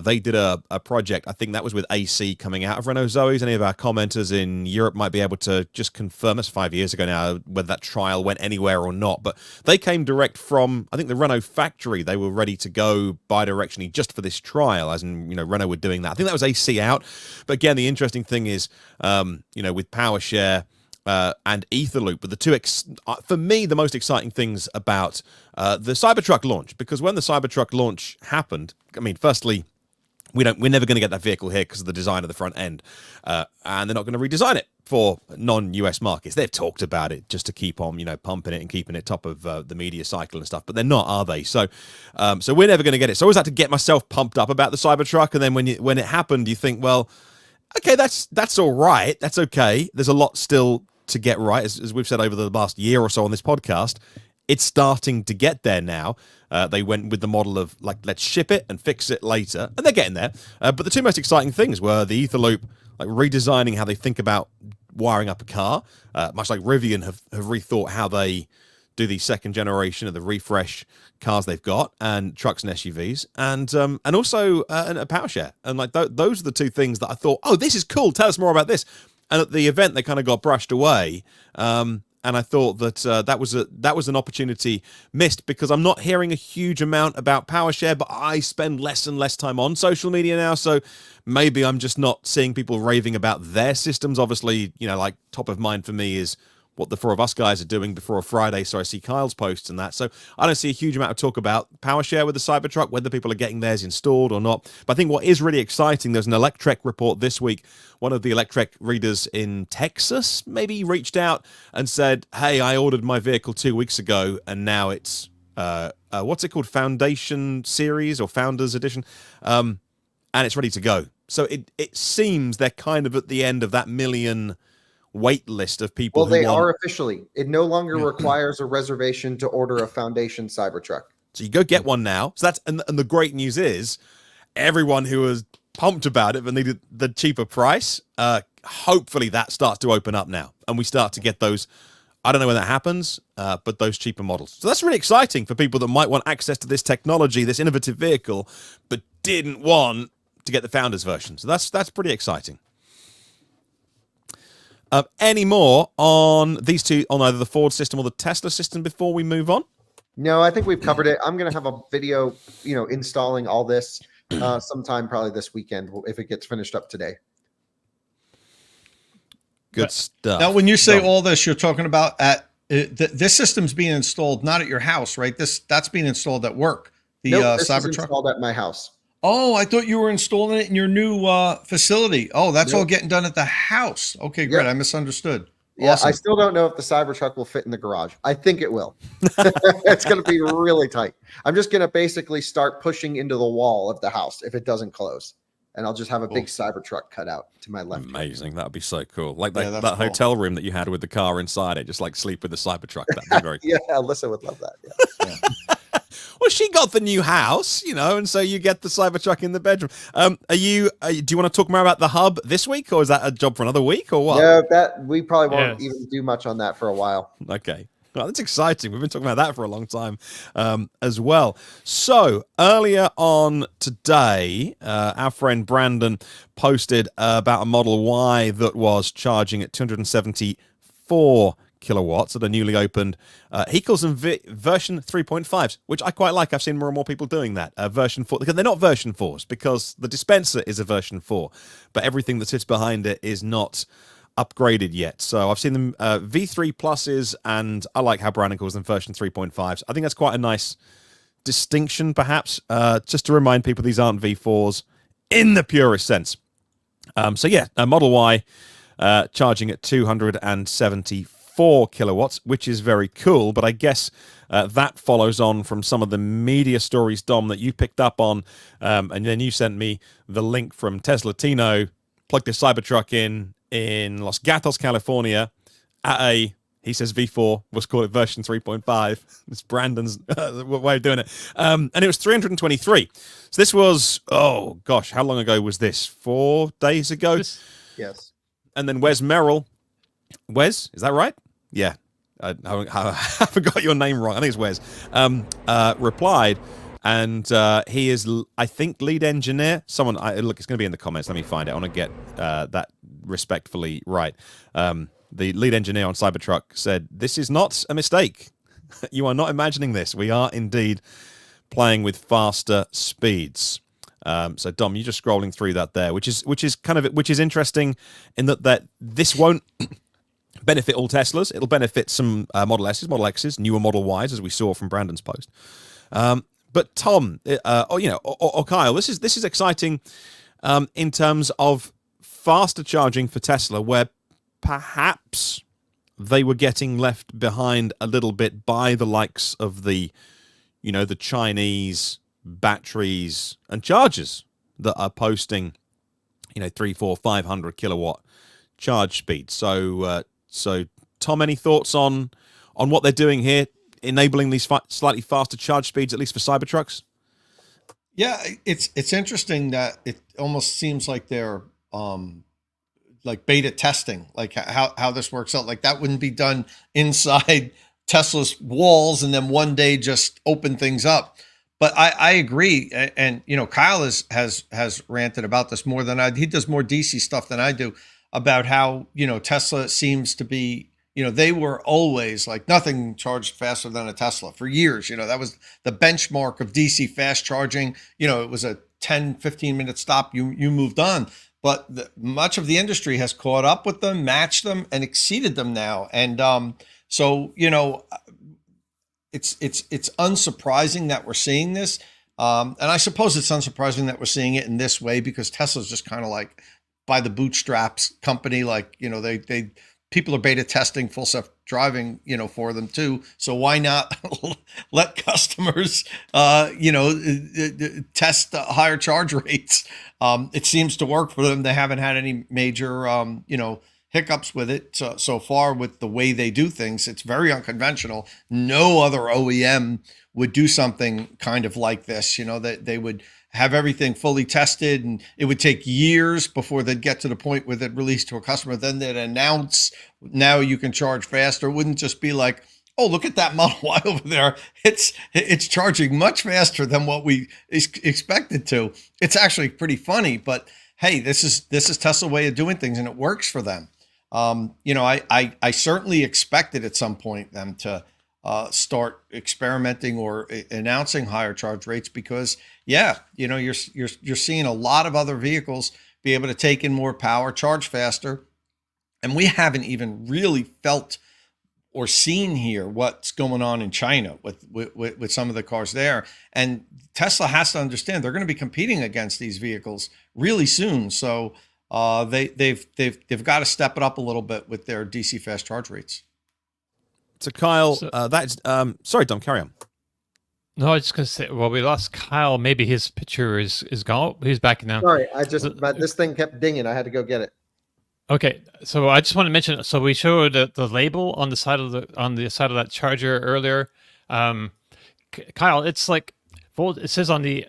they did a project. I think that was with AC coming out of Renault Zoes. Any of our commenters in Europe might be able to just confirm us 5 years ago now whether that trial went anywhere or not, but they came direct from, I think, the Renault factory. They were ready to go bidirectionally just for this trial, as in, Renault were doing that. I think that was AC out. But again, the interesting thing is, with PowerShare and Etherloop, but the two, for me, the most exciting things about the Cybertruck launch, because when the Cybertruck launch happened, firstly, we're never going to get that vehicle here because of the design of the front end, and they're not going to redesign it for non-US markets. They've talked about it just to keep on, pumping it and keeping it top of the media cycle and stuff, but they're not, are they? So we're never going to get it. So I always had to get myself pumped up about the Cybertruck, and then when it happened, you think, well, okay, that's all right, that's okay. There's a lot still to get right, as we've said over the last year or so on this podcast. It's starting to get there now. They went with the model of, like, let's ship it and fix it later, and they're getting there. But the two most exciting things were the Etherloop, like redesigning how they think about wiring up a car, much like Rivian have rethought how they do the second generation of the refresh cars they've got, and trucks and SUVs, and also a PowerShare. And like those are the two things that I thought, oh, this is cool. Tell us more about this. And at the event, they kind of got brushed away. And I thought that that was an opportunity missed, because I'm not hearing a huge amount about PowerShare, but I spend less and less time on social media now, so maybe I'm just not seeing people raving about their systems. Obviously, like top of mind for me is what the four of us guys are doing before a Friday, so I see Kyle's posts and that. So I don't see a huge amount of talk about PowerShare with the Cybertruck, whether people are getting theirs installed or not. But I think what is really exciting, there's an Electrek report this week. One of the Electrek readers in Texas maybe reached out and said, hey, I ordered my vehicle 2 weeks ago, and now it's, what's it called? Foundation Series or Founders Edition. And it's ready to go. So it seems they're kind of at the end of that million wait list of people. Well, they are officially. It no longer requires a reservation to order a Foundation Cybertruck. So you go get one now. So that's and the great news is everyone who was pumped about it but needed the cheaper price, hopefully that starts to open up now, and we start to get those. I don't know when that happens, but those cheaper models. So that's really exciting for people that might want access to this technology, this innovative vehicle, but didn't want to get the Founders version. So that's pretty exciting. Any more on these two, on either the Ford system or the Tesla system before we move on? No, I think we've covered it. I'm going to have a video, installing all this sometime probably this weekend if it gets finished up today. Good stuff. Now, when you say all this, you're talking about this system's being installed not at your house, right? That's being installed at work. The Nope, this is Cybertruck installed at my house. Oh, I thought you were installing it in your new facility. Oh, that's Nope. all getting done at the house. Okay, great. Yep. I misunderstood. Yeah, Awesome. I still don't know if the Cybertruck will fit in the garage. I think it will. It's going to be really tight. I'm just going to basically start pushing into the wall of the house if it doesn't close. And I'll just have a big Cybertruck cut out to my left. Amazing. That would be so cool. Like that, Yeah, that's that cool. hotel room that you had with the car inside it, just like sleep with the Cybertruck. That'd be very cool. Yeah, Alyssa would love that. Yeah. Well, she got the new house, and so you get the Cybertruck in the bedroom. Do you want to talk more about the hub this week, or is that a job for another week, or what? No, that we probably won't Yes. even do much on that for a while. Okay. Well, that's exciting. We've been talking about that for a long time as well. So earlier on today, our friend Brandon posted about a Model Y that was charging at 274 kilowatts at a newly opened, he calls them version 3.5s, which I quite like. I've seen more and more people doing that. Version 4, because they're not version 4s, because the dispenser is a version 4, but everything that sits behind it is not upgraded yet. So I've seen them V3 pluses, and I like how Brandon calls them version 3.5s. I think that's quite a nice distinction, perhaps, just to remind people these aren't V4s in the purest sense. So yeah, a Model Y charging at 274 kilowatts, which is very cool. But I guess that follows on from some of the media stories, Dom, that you picked up on, and then you sent me the link from Tesla Tino. Plugged this Cybertruck in Los Gatos, California, at he says V4, let's call it version 3.5. It's Brandon's way of doing it. And it was 323. So this was, oh gosh, how long ago was this? 4 days ago? Yes. And then Wes Merrill. Wes, is that right? Yeah. I forgot your name wrong. I think it's Wes. Replied, and he is, I think, lead engineer. Someone, look, it's going to be in the comments. Let me find it. I want to get that respectfully right. The lead engineer on Cybertruck said, "This is not a mistake. You are not imagining this. We are indeed playing with faster speeds." So Dom, you're just scrolling through that there, which is interesting in that this won't benefit all Teslas. It'll benefit some Model S's, Model X's, newer Model Ys, as we saw from Brandon's post. But Tom, or Kyle, this is exciting in terms of faster charging for Tesla, where perhaps they were getting left behind a little bit by the likes of the Chinese batteries and chargers that are posting 300, 400, 500 kilowatt charge speed. So Tom, any thoughts on what they're doing here, enabling these slightly faster charge speeds, at least for Cybertrucks? Yeah, it's interesting that it almost seems like they're like beta testing, like how this works out. Like that wouldn't be done inside Tesla's walls and then one day just open things up. But I agree, and Kyle has ranted about this more than he does more DC stuff than I do, about how Tesla seems to be, they were always like nothing charged faster than a Tesla for years. That was the benchmark of DC fast charging. It was a 10, 15 minute stop. You moved on. but much of the industry has caught up with them, matched them, and exceeded them now. And so, it's unsurprising that we're seeing this. And I suppose it's unsurprising that we're seeing it in this way because Tesla's just kind of like by the bootstraps company. Like, they people are beta testing full self driving, for them too. So why not let customers, test higher charge rates? It seems to work for them. They haven't had any major, hiccups with it so far with the way they do things. It's very unconventional. No other OEM would do something kind of like this, that they would have everything fully tested and it would take years before they'd get to the point where they'd release to a customer. Then they'd announce, now you can charge faster. It wouldn't just be like, oh, look at that Model Y over there. It's charging much faster than what we expected to. It's actually pretty funny, but hey, this is Tesla's way of doing things and it works for them. I certainly expected at some point them to start experimenting or announcing higher charge rates because, you're seeing a lot of other vehicles be able to take in more power, charge faster, and we haven't even really felt or seen here what's going on in China with some of the cars there. And Tesla has to understand they're going to be competing against these vehicles really soon. So they've got to step it up a little bit with their DC fast charge rates. So Kyle, that's sorry, Dom, carry on. No, I was just going to say, well, we lost Kyle. Maybe his picture is gone. He's back now. Sorry, this thing kept dinging. I had to go get it. Okay, so I just want to mention. So we showed the label on the side of that charger earlier. Kyle, it's like it says on the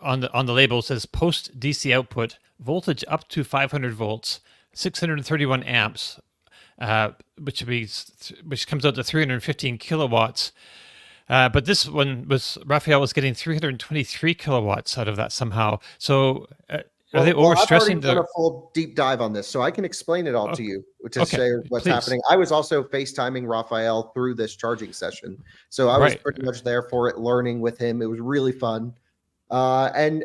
label, it says post DC output voltage up to 500 volts, 631 amps, which comes out to 315 kilowatts. But this one Raphael was getting 323 kilowatts out of that somehow. So are they overstressing? I've already done a full deep dive on this, so I can explain it all to you to say what's happening. I was also FaceTiming Raphael through this charging session, so I was pretty much there for it, learning with him. It was really fun. And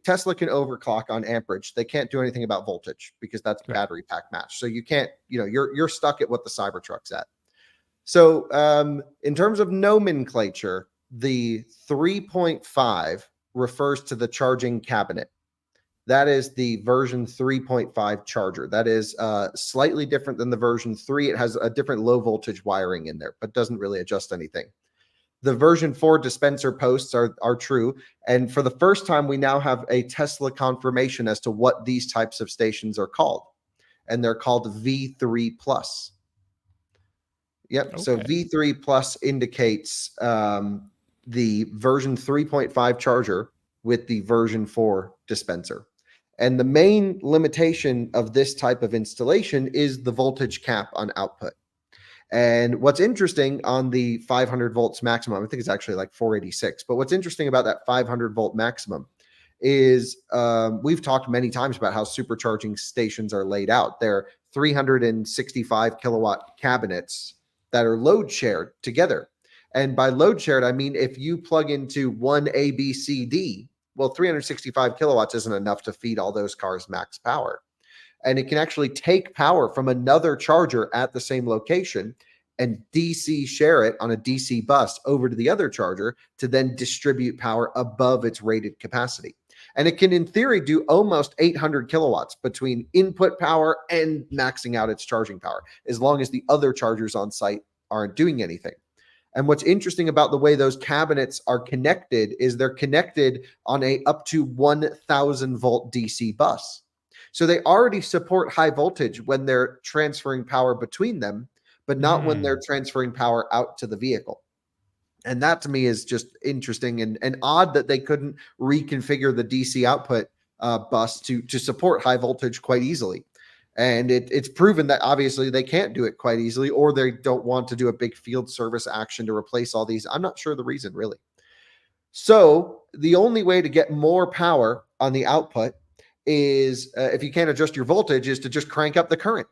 Tesla can overclock on amperage. They can't do anything about voltage because that's battery pack match. So you can't, you're stuck at what the Cybertruck's at. So in terms of nomenclature, the 3.5 refers to the charging cabinet. That is the version 3.5 charger. That is slightly different than the version 3. It has a different low voltage wiring in there, but doesn't really adjust anything. The version 4 dispenser posts are true. And for the first time, we now have a Tesla confirmation as to what these types of stations are called. And they're called V3 Plus. Yep. Okay. So V3 Plus indicates the version 3.5 charger with the version 4 dispenser. And the main limitation of this type of installation is the voltage cap on output. And what's interesting on the 500 volts maximum, I think it's actually like 486, but what's interesting about that 500 volt maximum is we've talked many times about how supercharging stations are laid out. They're 365 kilowatt cabinets that are load shared together. And by load shared, I mean, if you plug into one A, B, C, D, well, 365 kilowatts isn't enough to feed all those cars max power. And it can actually take power from another charger at the same location and DC share it on a DC bus over to the other charger to then distribute power above its rated capacity. And it can, in theory, do almost 800 kilowatts between input power and maxing out its charging power, as long as the other chargers on site aren't doing anything. And what's interesting about the way those cabinets are connected is they're connected on a up to 1,000 volt DC bus. So they already support high voltage when they're transferring power between them, but not when they're transferring power out to the vehicle. And that to me is just interesting and odd that they couldn't reconfigure the DC output bus to support high voltage quite easily. And it's proven that obviously they can't do it quite easily, or they don't want to do a big field service action to replace all these. I'm not sure the reason really. So the only way to get more power on the output is if you can't adjust your voltage is to just crank up the current.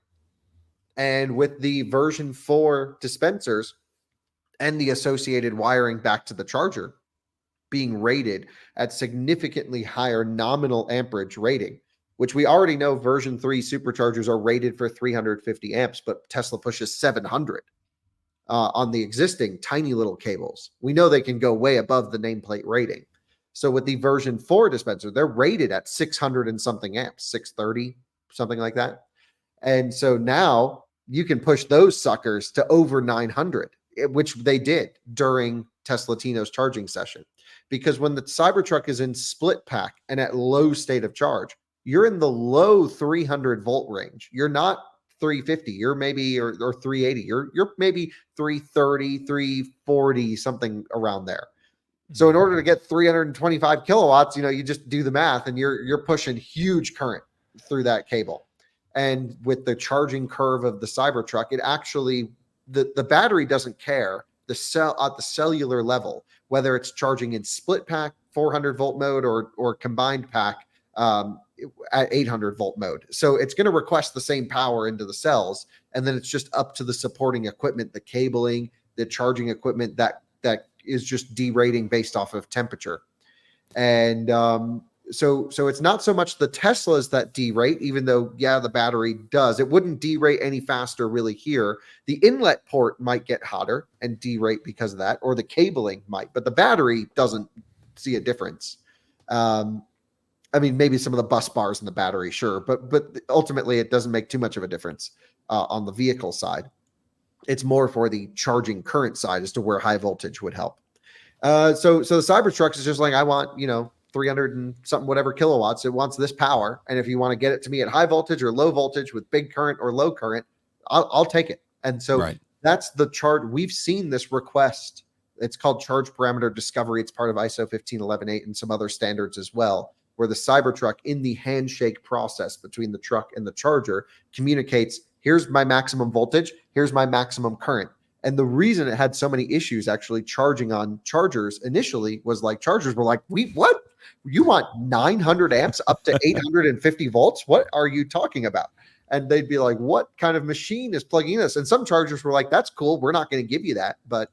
And with the version 4 dispensers and the associated wiring back to the charger being rated at significantly higher nominal amperage rating, which we already know version 3 superchargers are rated for 350 amps, but Tesla pushes 700 on the existing tiny little cables. We know they can go way above the nameplate rating. So with the version 4 dispenser, they're rated at 600 and something amps, 630, something like that. And so now you can push those suckers to over 900, which they did during Tesla Tino's charging session. Because when the Cybertruck is in split pack and at low state of charge, you're in the low 300 volt range. You're not 350. You're maybe or 380. You're maybe 330, 340, something around there. So in order to get 325 kilowatts, you just do the math, and you're pushing huge current through that cable. And with the charging curve of the Cybertruck, it actually the battery doesn't care at the cellular level whether it's charging in split pack 400 volt mode or combined pack at 800 volt mode. So it's going to request the same power into the cells, and then it's just up to the supporting equipment, the cabling, the charging equipment that is just derating based off of temperature. And so it's not so much the Teslas that derate, even though, yeah, the battery does. It wouldn't derate any faster really here. The inlet port might get hotter and derate because of that, or the cabling might, but the battery doesn't see a difference. I mean, maybe some of the bus bars in the battery, sure, but ultimately it doesn't make too much of a difference on the vehicle side. It's more for the charging current side as to where high voltage would help. So the Cybertruck is just like, I want, 300 and something, whatever kilowatts. It wants this power. And if you want to get it to me at high voltage or low voltage with big current or low current, I'll take it. And so that's the charge. We've seen this request. It's called charge parameter discovery. It's part of ISO 15118 and some other standards as well, where the Cybertruck in the handshake process between the truck and the charger communicates, here's my maximum voltage, here's my maximum current. And the reason it had so many issues actually charging on chargers initially was like, chargers were like, what? You want 900 amps up to 850 volts? What are you talking about? And they'd be like, what kind of machine is plugging this? And some chargers were like, that's cool. We're not going to give you that, but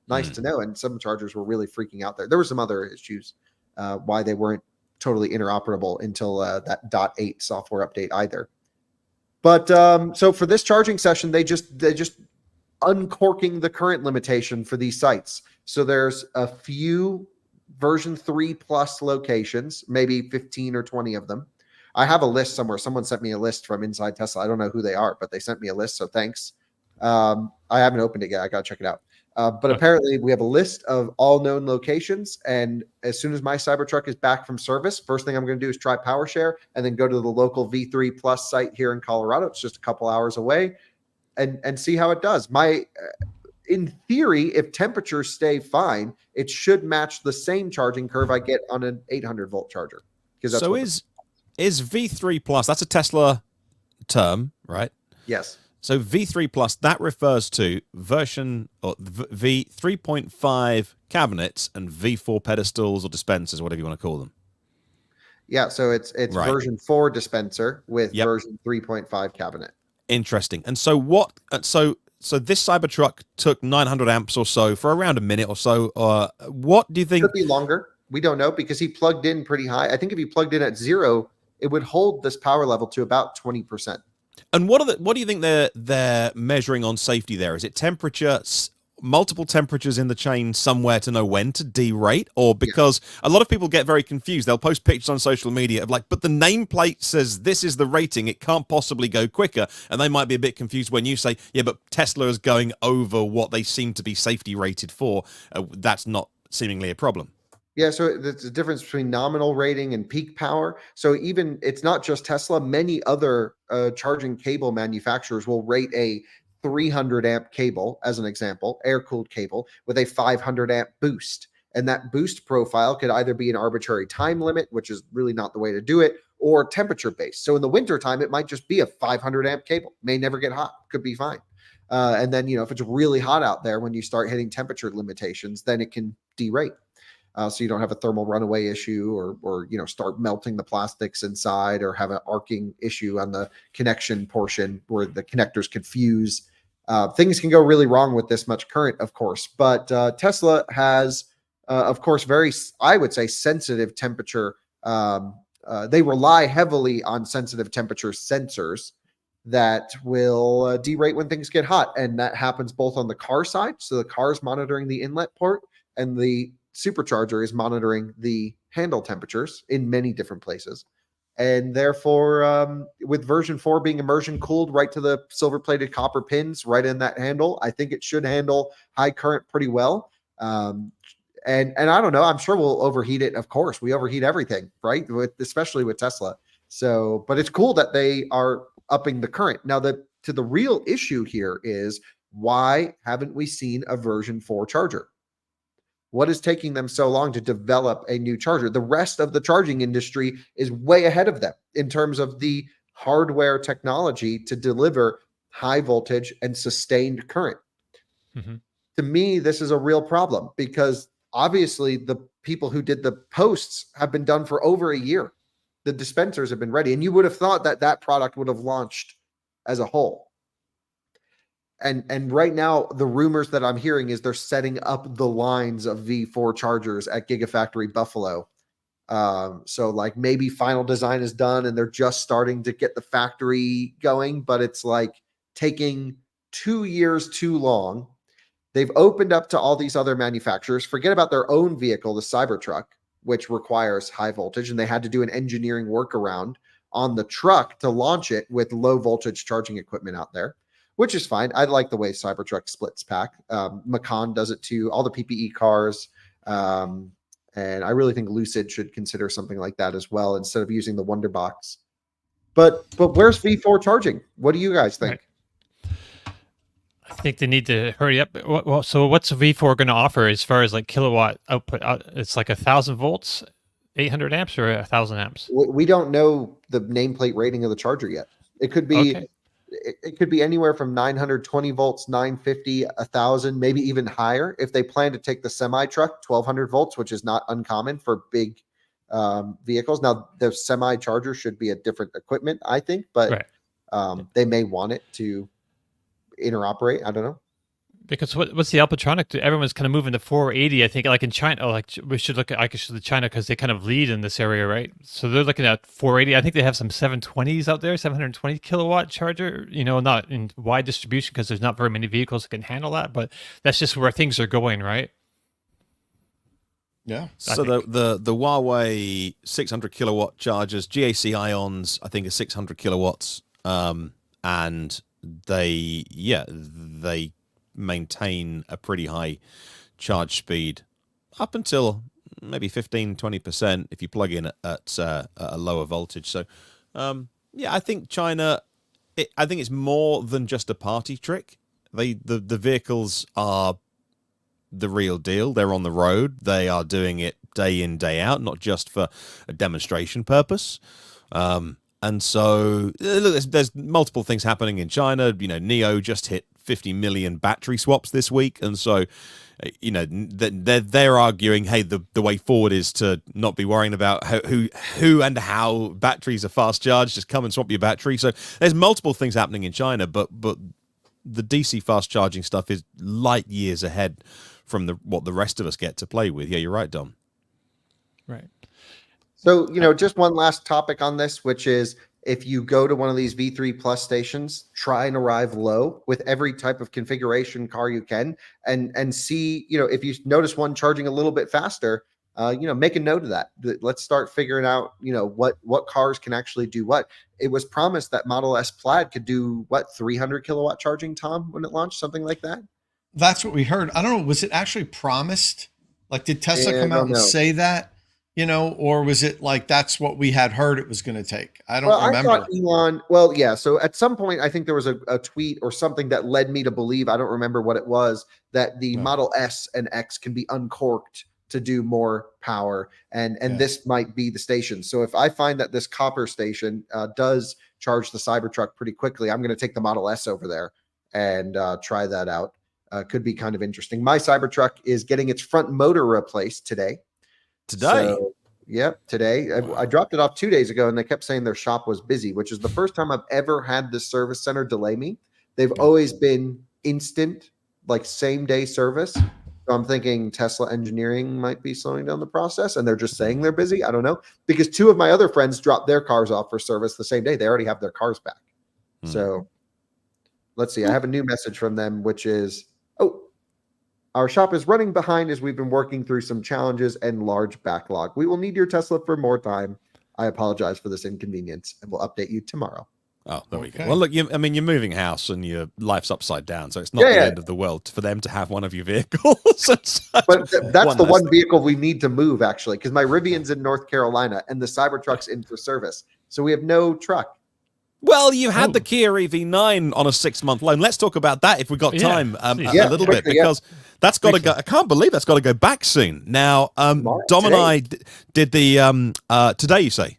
nice to know. And some chargers were really freaking out there. There were some other issues why they weren't totally interoperable until that .8 software update either. But so for this charging session, they just uncorking the current limitation for these sites. So there's a few version 3 plus locations, maybe 15 or 20 of them. I have a list somewhere. Someone sent me a list from Inside Tesla. I don't know who they are, but they sent me a list. So thanks. I haven't opened it yet. I got to check it out. But apparently we have a list of all known locations. And as soon as my Cybertruck is back from service, first thing I'm going to do is try PowerShare and then go to the local V3 Plus site here in Colorado. It's just a couple hours away and see how it does. In theory, if temperatures stay fine, it should match the same charging curve I get on an 800 volt charger. So is V3 Plus, that's a Tesla term, right? Yes. So V3 Plus, that refers to version or V3.5 cabinets and V4 pedestals or dispensers, whatever you want to call them. Yeah, so it's version 4 dispenser with version 3.5 cabinet. Interesting. And so so this Cybertruck took 900 amps or so for around a minute or so. What do you think? Could be longer. We don't know because he plugged in pretty high. I think if he plugged in at 0, it would hold this power level to about 20%. And what do you think they're measuring on safety there? Is it temperature, multiple temperatures in the chain somewhere to know when to derate? Or because a lot of people get very confused. They'll post pictures on social media of like, but the nameplate says this is the rating. It can't possibly go quicker. And they might be a bit confused when you say, yeah, but Tesla is going over what they seem to be safety rated for. That's not seemingly a problem. Yeah, so there's a difference between nominal rating and peak power. So even it's not just Tesla. Many other charging cable manufacturers will rate a 300 amp cable, as an example, air-cooled cable, with a 500 amp boost. And that boost profile could either be an arbitrary time limit, which is really not the way to do it, or temperature-based. So in the wintertime, it might just be a 500 amp cable. May never get hot, could be fine. And then, if it's really hot out there, when you start hitting temperature limitations, then it can derate. So you don't have a thermal runaway issue or start melting the plastics inside or have an arcing issue on the connection portion where the connectors could fuse. Things can go really wrong with this much current, of course. But Tesla has, of course, very, I would say, sensitive temperature they rely heavily on sensitive temperature sensors that will derate when things get hot. And that happens both on the car side. So the car is monitoring the inlet port, and the supercharger is monitoring the handle temperatures in many different places. And therefore, with version 4 being immersion cooled right to the silver plated copper pins right in that handle, I think it should handle high current pretty well. And I don't know, I'm sure we'll overheat it. Of course, we overheat everything, right? Especially with Tesla. So, but it's cool that they are upping the current. Now, the real issue here is, why haven't we seen a version 4 charger? What is taking them so long to develop a new charger? The rest of the charging industry is way ahead of them in terms of the hardware technology to deliver high voltage and sustained current. Mm-hmm. To me, this is a real problem, because obviously the people who did the posts have been done for over a year. The dispensers have been ready, and you would have thought that that product would have launched as a whole. And right now, the rumors that I'm hearing is they're setting up the lines of V4 chargers at Gigafactory Buffalo. So like maybe final design is done and they're just starting to get the factory going, but it's like taking 2 years too long. They've opened up to all these other manufacturers. Forget about their own vehicle, the Cybertruck, which requires high voltage, and they had to do an engineering workaround on the truck to launch it with low voltage charging equipment out there, which is fine. I like the way Cybertruck splits pack. Macan does it too, all the PPE cars. And I really think Lucid should consider something like that as well, instead of using the Wonder Box. But where's V4 charging? What do you guys think? Right. I think they need to hurry up. Well, so what's V4 going to offer as far as like kilowatt output? It's like 1,000 volts, 800 amps, or 1,000 amps? We don't know the nameplate rating of the charger yet. It could be... Okay. It could be anywhere from 920 volts, 950, 1,000, maybe even higher. If they plan to take the semi-truck, 1,200 volts, which is not uncommon for big vehicles. Now, the semi-charger should be a different equipment, I think, but right. They may want it to interoperate. I don't know. Because what's the Alpatronic? Everyone's kind of moving to 480. I think, like in China, like we should look at China, because they kind of lead in this area, right? So they're looking at 480. I think they have some 720s out there, 720 kilowatt charger. Not in wide distribution because there's not very many vehicles that can handle that. But that's just where things are going, right? Yeah. So the Huawei 600 kilowatt chargers, GAC Ions, I think is 600 kilowatts, and they maintain a pretty high charge speed up until maybe 15-20% if you plug in at a lower voltage. So I think China, I think it's more than just a party trick. The vehicles are the real deal. They're on the road. They are doing it day in, day out, not just for a demonstration purpose. And so look, there's multiple things happening in China. NIO just hit 50 million battery swaps this week, and so they're arguing, hey, the way forward is to not be worrying about who and how batteries are fast charged. Just come and swap your battery. So there's multiple things happening in China, but the DC fast charging stuff is light years ahead from what the rest of us get to play with. Yeah, you're right, Dom. Right. So just one last topic on this, which is, if you go to one of these V3 Plus stations, try and arrive low with every type of configuration car you can, and see, if you notice one charging a little bit faster, make a note of that. Let's start figuring out, what cars can actually do what. It was promised that Model S Plaid could do 300 kilowatt charging, Tom, when it launched, something like that. That's what we heard. I don't know. Was it actually promised? Like, did Tesla come out and say that? Or was it like that's what we had heard it was going to take? I don't remember. I thought Elon, so at some point, I think there was a tweet or something that led me to believe, I don't remember what it was, that the Model S and X can be uncorked to do more power. And this might be the station. So if I find that this copper station does charge the Cybertruck pretty quickly, I'm going to take the Model S over there and try that out. Could be kind of interesting. My Cybertruck is getting its front motor replaced today. So, today. I dropped it off 2 days ago, and they kept saying their shop was busy, which is the first time I've ever had this service center delay me. They've always been instant, like same day service. So I'm thinking Tesla engineering might be slowing down the process, and they're just saying they're busy. I don't know, because two of my other friends dropped their cars off for service the same day. They already have their cars back. So let's see. I have a new message from them, which is, our shop is running behind as we've been working through some challenges and large backlog. We will need your Tesla for more time. I apologize for this inconvenience, and we'll update you tomorrow. Oh, there we go. Well, look, you're moving house and your life's upside down, so it's not the end of the world for them to have one of your vehicles. But that's the one vehicle we need to move, actually, because my Rivian's in North Carolina and the Cybertruck's in for service. So we have no truck. Well, you had the Kia EV9 on a 6-month loan. Let's talk about that if we've got time a little bit, because that's got to go. I can't believe that's got to go back soon. Now, Dom and I did the today, you say?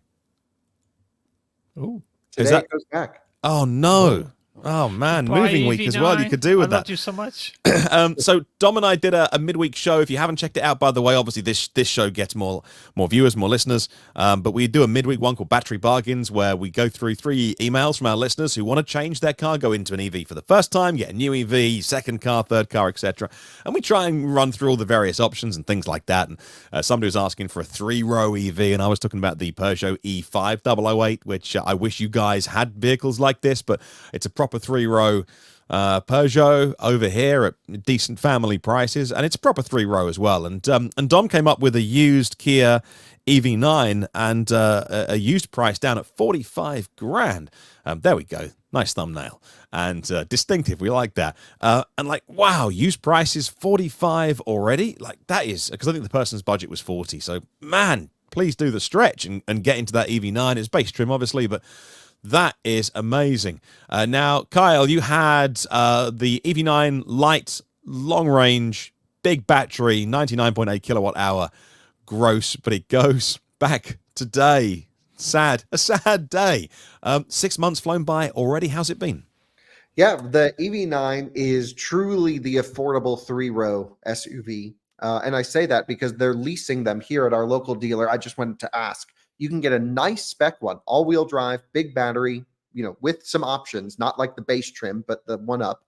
Oh. Today it goes back. Oh no! Oh man, moving week as well. You could do with that. I love you so much. So Dom and I did a midweek show. If you haven't checked it out, by the way, obviously this show gets more viewers, more listeners. But we do a midweek one called Battery Bargains, where we go through 3 emails from our listeners who want to change their car, go into an EV for the first time, get a new EV, second car, third car, etc. And we try and run through all the various options and things like that. And somebody was asking for a 3-row EV, and I was talking about the Peugeot E5008, which I wish you guys had vehicles like this, but it's a proper 3-row Peugeot over here at decent family prices, and it's a proper 3-row as well. And Dom came up with a used Kia EV9 and a used price down at 45 grand. There we go. Nice thumbnail and distinctive. We like that. And like, wow, used prices 45 already. Like that is, because I think the person's budget was 40. So man, please do the stretch and get into that EV9. It's base trim, obviously, but that is amazing. Now, Kyle, you had the EV9 light, long range, big battery, 99.8 kilowatt hour gross, but it goes back today. A sad day. 6 months flown by already. How's it been? Yeah, the EV9 is truly the affordable 3-row SUV. And I say that because they're leasing them here at our local dealer. I just wanted to ask. You can get a nice spec one, all-wheel drive, big battery, with some options, not like the base trim, but the one up,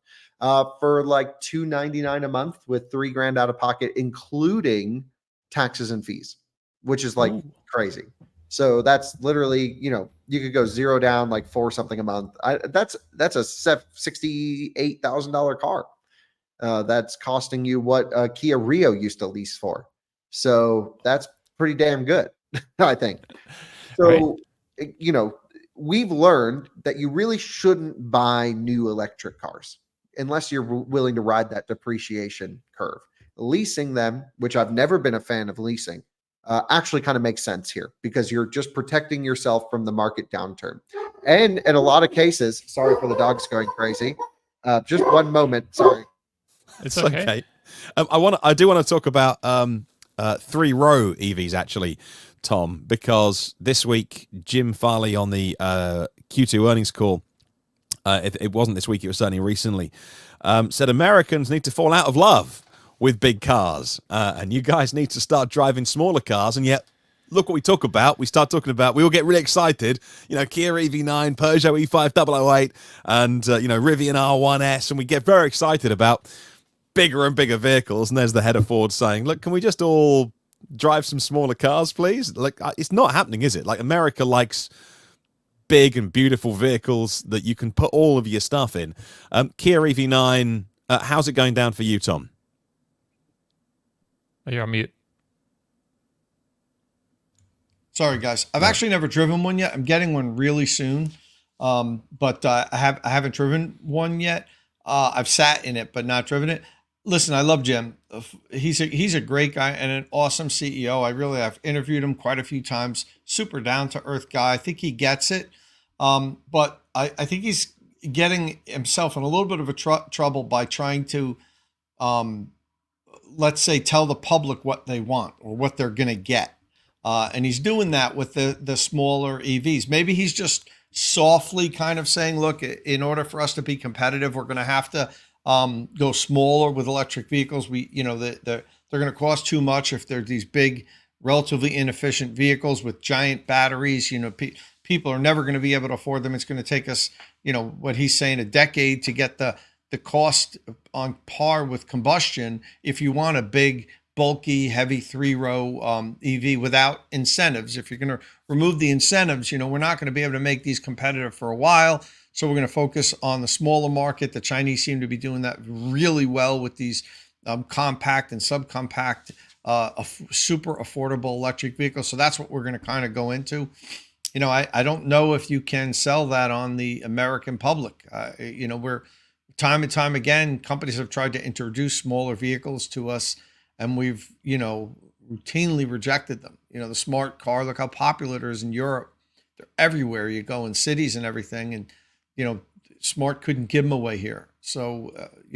for like $299 a month with $3 grand out of pocket, including taxes and fees, which is like crazy. So that's literally, you could go 0 down, like 4 something a month. That's a $68,000 car. That's costing you what a Kia Rio used to lease for. So that's pretty damn good. I think. So, we've learned that you really shouldn't buy new electric cars unless you're willing to ride that depreciation curve. Leasing them, which I've never been a fan of leasing, actually kind of makes sense here because you're just protecting yourself from the market downturn. And in a lot of cases, sorry for the dogs going crazy. Just one moment. Sorry. It's okay. I do want to talk about 3-row EVs actually, Tom, because this week Jim Farley on the Q2 earnings call, it wasn't this week, it was certainly recently, said Americans need to fall out of love with big cars, and you guys need to start driving smaller cars. And yet, look what we talk about. We start talking about, we all get really excited, Kia EV9, Peugeot E5008, and Rivian R1S, and we get very excited about bigger and bigger vehicles. And there's the head of Ford saying, look, can we just all drive some smaller cars, please? Like, it's not happening, is it? Like, America likes big and beautiful vehicles that you can put all of your stuff in. Kia EV9, how's it going down for you, Tom? You're on mute. Sorry, guys. I've actually never driven one yet. I'm getting one really soon, but I haven't driven one yet. I've sat in it, but not driven it. Listen, I love Jim. He's a great guy and an awesome CEO. I've interviewed him quite a few times. Super down to earth guy. I think he gets it. But I think he's getting himself in a little bit of a trouble by trying to, let's say, tell the public what they want or what they're going to get. And he's doing that with the smaller EVs. Maybe he's just softly kind of saying, look, in order for us to be competitive, we're going to have to go smaller with electric vehicles. They're going to cost too much if they're these big, relatively inefficient vehicles with giant batteries. People are never going to be able to afford them. It's going to take us, what he's saying, a decade to get the the cost on par with combustion if you want a big, bulky, heavy 3-row EV without incentives. If you're going to remove the incentives, we're not going to be able to make these competitive for a while. So we're going to focus on the smaller market. The Chinese seem to be doing that really well with these compact and subcompact, super affordable electric vehicles. So that's what we're going to kind of go into. I don't know if you can sell that on the American public. We're time and time again, companies have tried to introduce smaller vehicles to us, and we've, routinely rejected them. The smart car, look how popular it is in Europe. They're everywhere. You go in cities and everything, and, Smart couldn't give them away here. So,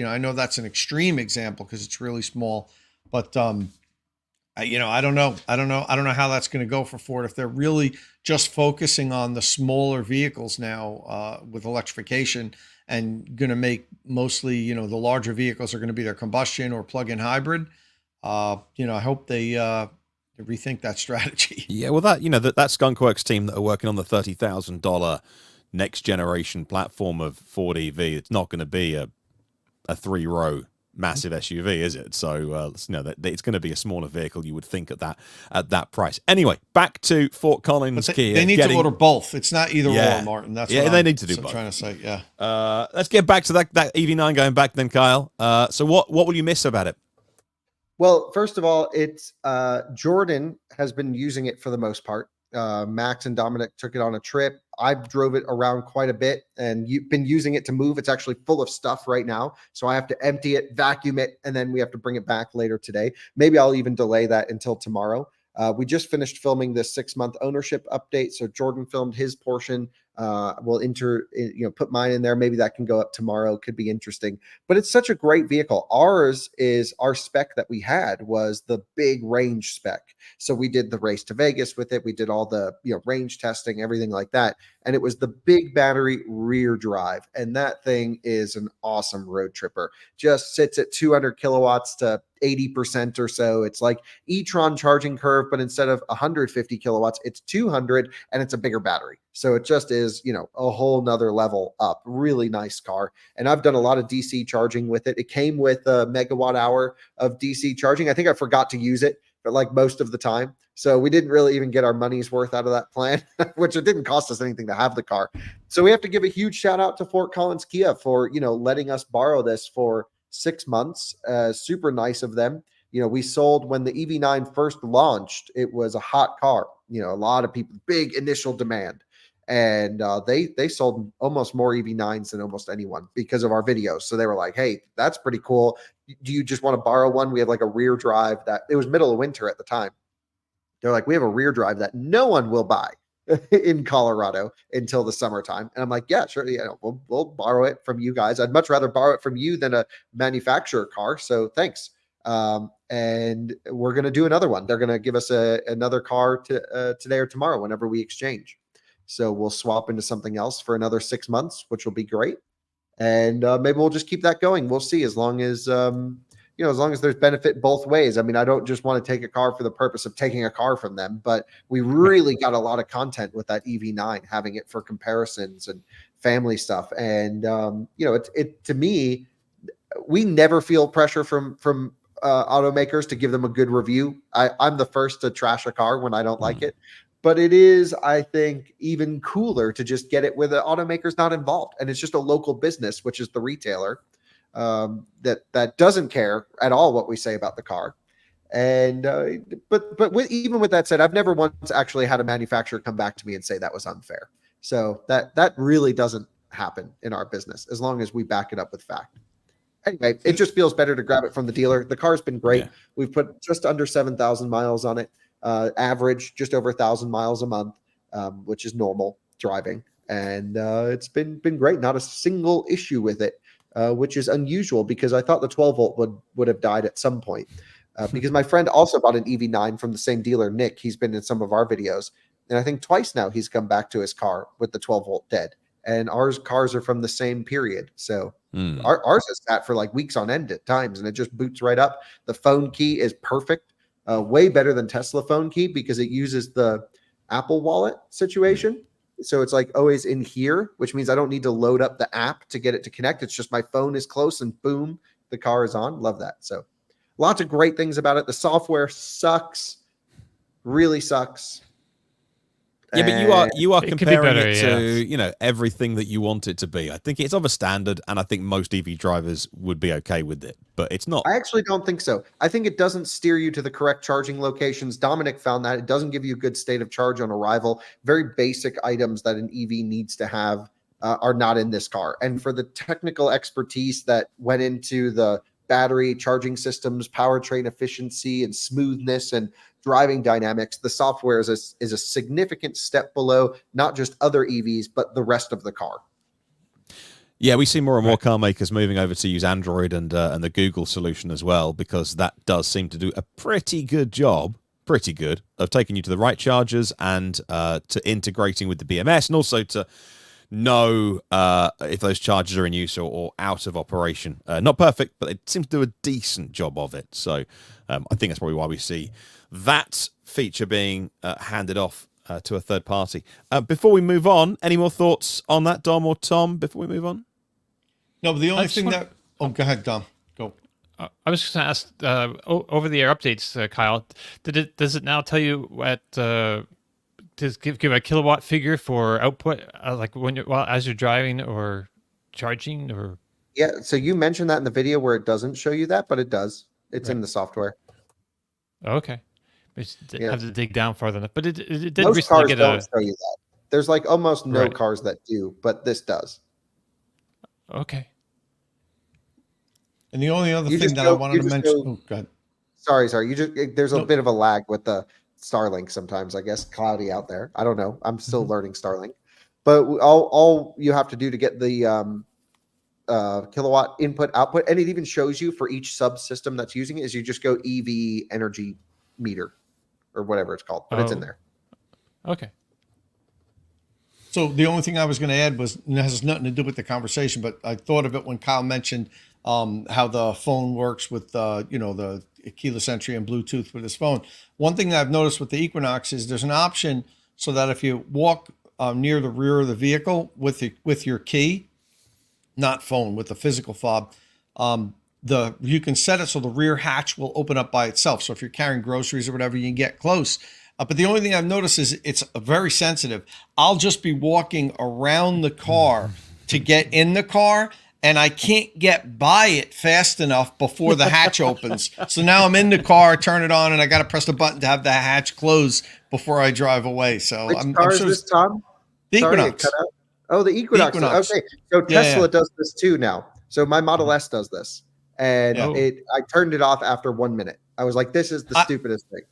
I know that's an extreme example because it's really small, but, I don't know. I don't know how that's going to go for Ford if they're really just focusing on the smaller vehicles now with electrification and going to make mostly, the larger vehicles are going to be their combustion or plug-in hybrid. I hope they rethink that strategy. Yeah, well, that Skunkworks team that are working on the $30,000 next generation platform of Ford EV, it's not going to be a 3-row massive SUV, is it? So it's going to be a smaller vehicle, you would think, at that price. Anyway, back to Fort Collins Kia. They need to order both. It's not either or, Martin. That's what they need to do both. I'm trying to say. Yeah. Let's get back to that EV9 going back then, Kyle. So what will you miss about it? Well, first of all, it's Jordan has been using it for the most part. Max and Dominic took it on a trip. I drove it around quite a bit, and you've been using it to move. It's actually full of stuff right now, so I have to empty it, vacuum it, and then we have to bring it back later today. Maybe I'll even delay that until tomorrow. We just finished filming this 6-month ownership update, so Jordan filmed his portion. We'll put mine in there. Maybe that can go up tomorrow. Could be interesting. But it's such a great vehicle. Our spec that we had was the big range spec. So we did the race to Vegas with it. We did all the range testing, everything like that. And it was the big battery rear drive. And that thing is an awesome road tripper. Just sits at 200 kilowatts to 80% or so. It's like e-tron charging curve, but instead of 150 kilowatts, it's 200, and it's a bigger battery. So it just is, a whole nother level up. Really nice car. And I've done a lot of DC charging with it. It came with a megawatt hour of DC charging. I think I forgot to use it, but like most of the time. So we didn't really even get our money's worth out of that plan, which it didn't cost us anything to have the car. So we have to give a huge shout out to Fort Collins Kia for, letting us borrow this for 6 months. Super nice of them. We sold when the EV9 first launched. It was a hot car. A lot of people, big initial demand. And they sold almost more EV9s than almost anyone because of our videos. So they were like, hey, that's pretty cool. Do you just want to borrow one? We have like a rear drive that it was middle of winter at the time. They're like, we have a rear drive that no one will buy in Colorado until the summertime. And I'm like, yeah, sure. We'll borrow it from you guys. I'd much rather borrow it from you than a manufacturer car. So thanks. And we're going to do another one. They're going to give us another car today or tomorrow, whenever we exchange. So we'll swap into something else for another 6 months, which will be great. And maybe we'll just keep that going. We'll see, as long as, as long as there's benefit both ways. I mean, I don't just want to take a car for the purpose of taking a car from them, but we really got a lot of content with that EV9, having it for comparisons and family stuff. And, it to me, we never feel pressure from automakers to give them a good review. I'm the first to trash a car when I don't like it. But it is, I think, even cooler to just get it where the automaker's not involved. And it's just a local business, which is the retailer, that doesn't care at all what we say about the car. And but even with that said, I've never once actually had a manufacturer come back to me and say that was unfair. So that really doesn't happen in our business, as long as we back it up with fact. Anyway, it just feels better to grab it from the dealer. The car's been great. Yeah. We've put just under 7,000 miles on it. Average just over 1,000 miles a month, which is normal driving. And it's been great. Not a single issue with it, which is unusual, because I thought the 12 volt would have died at some point. Because my friend also bought an EV9 from the same dealer, Nick. He's been in some of our videos. And I think twice now he's come back to his car with the 12 volt dead. And ours cars are from the same period. So ours is sat for like weeks on end at times, and it just boots right up. The phone key is perfect. Way better than Tesla phone key, because it uses the Apple Wallet situation. So it's like always in here, which means I don't need to load up the app to get it to connect. It's just my phone is close and boom, the car is on. Love that. So lots of great things about it. The software sucks, really sucks. Yeah, but you are It could be comparing better, it yeah. to everything that you want it to be. I think it's of a standard, and I think most EV drivers would be okay with it, but it's not. I actually don't think so. I think it doesn't steer you to the correct charging locations. Dominic found that it doesn't give you a good state of charge on arrival. Very basic items that an EV needs to have are not in this car. And for the technical expertise that went into the battery charging systems, powertrain efficiency, and smoothness and driving dynamics, the software is a significant step below not just other EVs, but the rest of the car. Yeah, we see more and more car makers moving over to use Android and the Google solution as well, because that does seem to do a pretty good job, of taking you to the right chargers and to integrating with the BMS, and also to know if those chargers are in use or out of operation. Not perfect, but it seems to do a decent job of it. So I think that's probably why we see that feature being handed off to a third party. Before we move on, any more thoughts on that, Dom or Tom, before we move on? No, but the only thing that... Oh, go ahead, Dom. Go. I was just going to ask, over-the-air updates, Kyle, does it now tell you what... does give a kilowatt figure for output, like as you're driving or charging, or? Yeah, so you mentioned that in the video where it doesn't show you that, but it does. It's in the software. Okay. Have to dig down farther enough. But it did Most recently cars get don't show you that. There's like almost no Right. cars that do, but this does. Okay. And the only other You thing just that go- I wanted you to just mention... go- Oh, go ahead. Sorry. You just there's a Nope. bit of a lag with the Starlink sometimes, I guess. Cloudy out there. I don't know. I'm still learning Starlink. But all you have to do to get the kilowatt input output, and it even shows you for each subsystem that's using it, is you just go EV energy meter or whatever it's called, but it's in there. Okay. So the only thing I was going to add was, and it has nothing to do with the conversation, but I thought of it when Kyle mentioned how the phone works with the keyless entry and Bluetooth with his phone. One thing that I've noticed with the Equinox is there's an option so that if you walk near the rear of the vehicle with your key, not phone, with the physical fob, you can set it so the rear hatch will open up by itself. So if you're carrying groceries or whatever, you can get close. But the only thing I've noticed is it's very sensitive. I'll just be walking around the car to get in the car, and I can't get by it fast enough before the hatch opens. So now I'm in the car, turn it on, and I got to press the button to have the hatch close before I drive away. So Which I'm car sure is this, Tom? the Sorry, it Equinox. cut out. Oh, the Equinox. Equinox. Okay, so Yeah, Tesla yeah. does this too now. So my Model S does this, and Yeah. I turned it off after 1 minute. I was like, "This is the stupidest thing."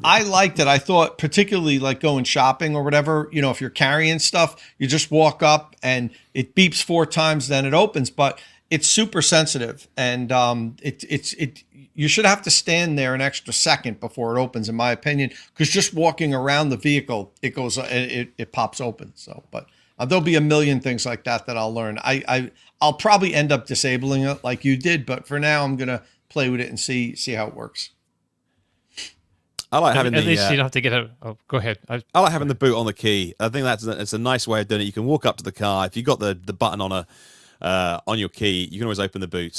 I liked it. I thought, particularly like going shopping or whatever, if you're carrying stuff, you just walk up and it beeps 4 times, then it opens. But it's super sensitive, and you should have to stand there an extra second before it opens, in my opinion, because just walking around the vehicle, it pops open. So, but there'll be a million things like that I'll learn. I'll probably end up disabling it like you did, but for now, I'm gonna play with it and see how it works. I like having At least you don't have to get a... Oh, go ahead. I like having the boot on the key. I think it's a nice way of doing it. You can walk up to the car. If you've got the button on your key, you can always open the boot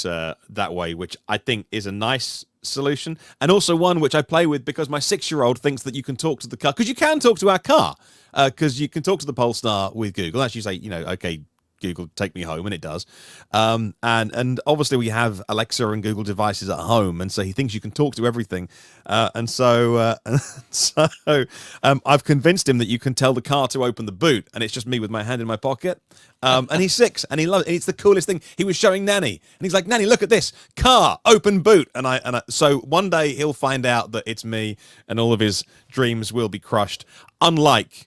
that way, which I think is a nice solution, and also one which I play with because my 6-year-old thinks that you can talk to the car, because you can talk to our car, because you can talk to the Polestar with Google. Actually say, okay, Google, take me home, and it does. And obviously we have Alexa and Google devices at home, and so he thinks you can talk to everything. And so I've convinced him that you can tell the car to open the boot, and it's just me with my hand in my pocket. And he's 6, and he loves it. And it's the coolest thing. He was showing Nanny, and he's like, "Nanny, look at this car, open boot." And I so one day he'll find out that it's me, and all of his dreams will be crushed. Unlike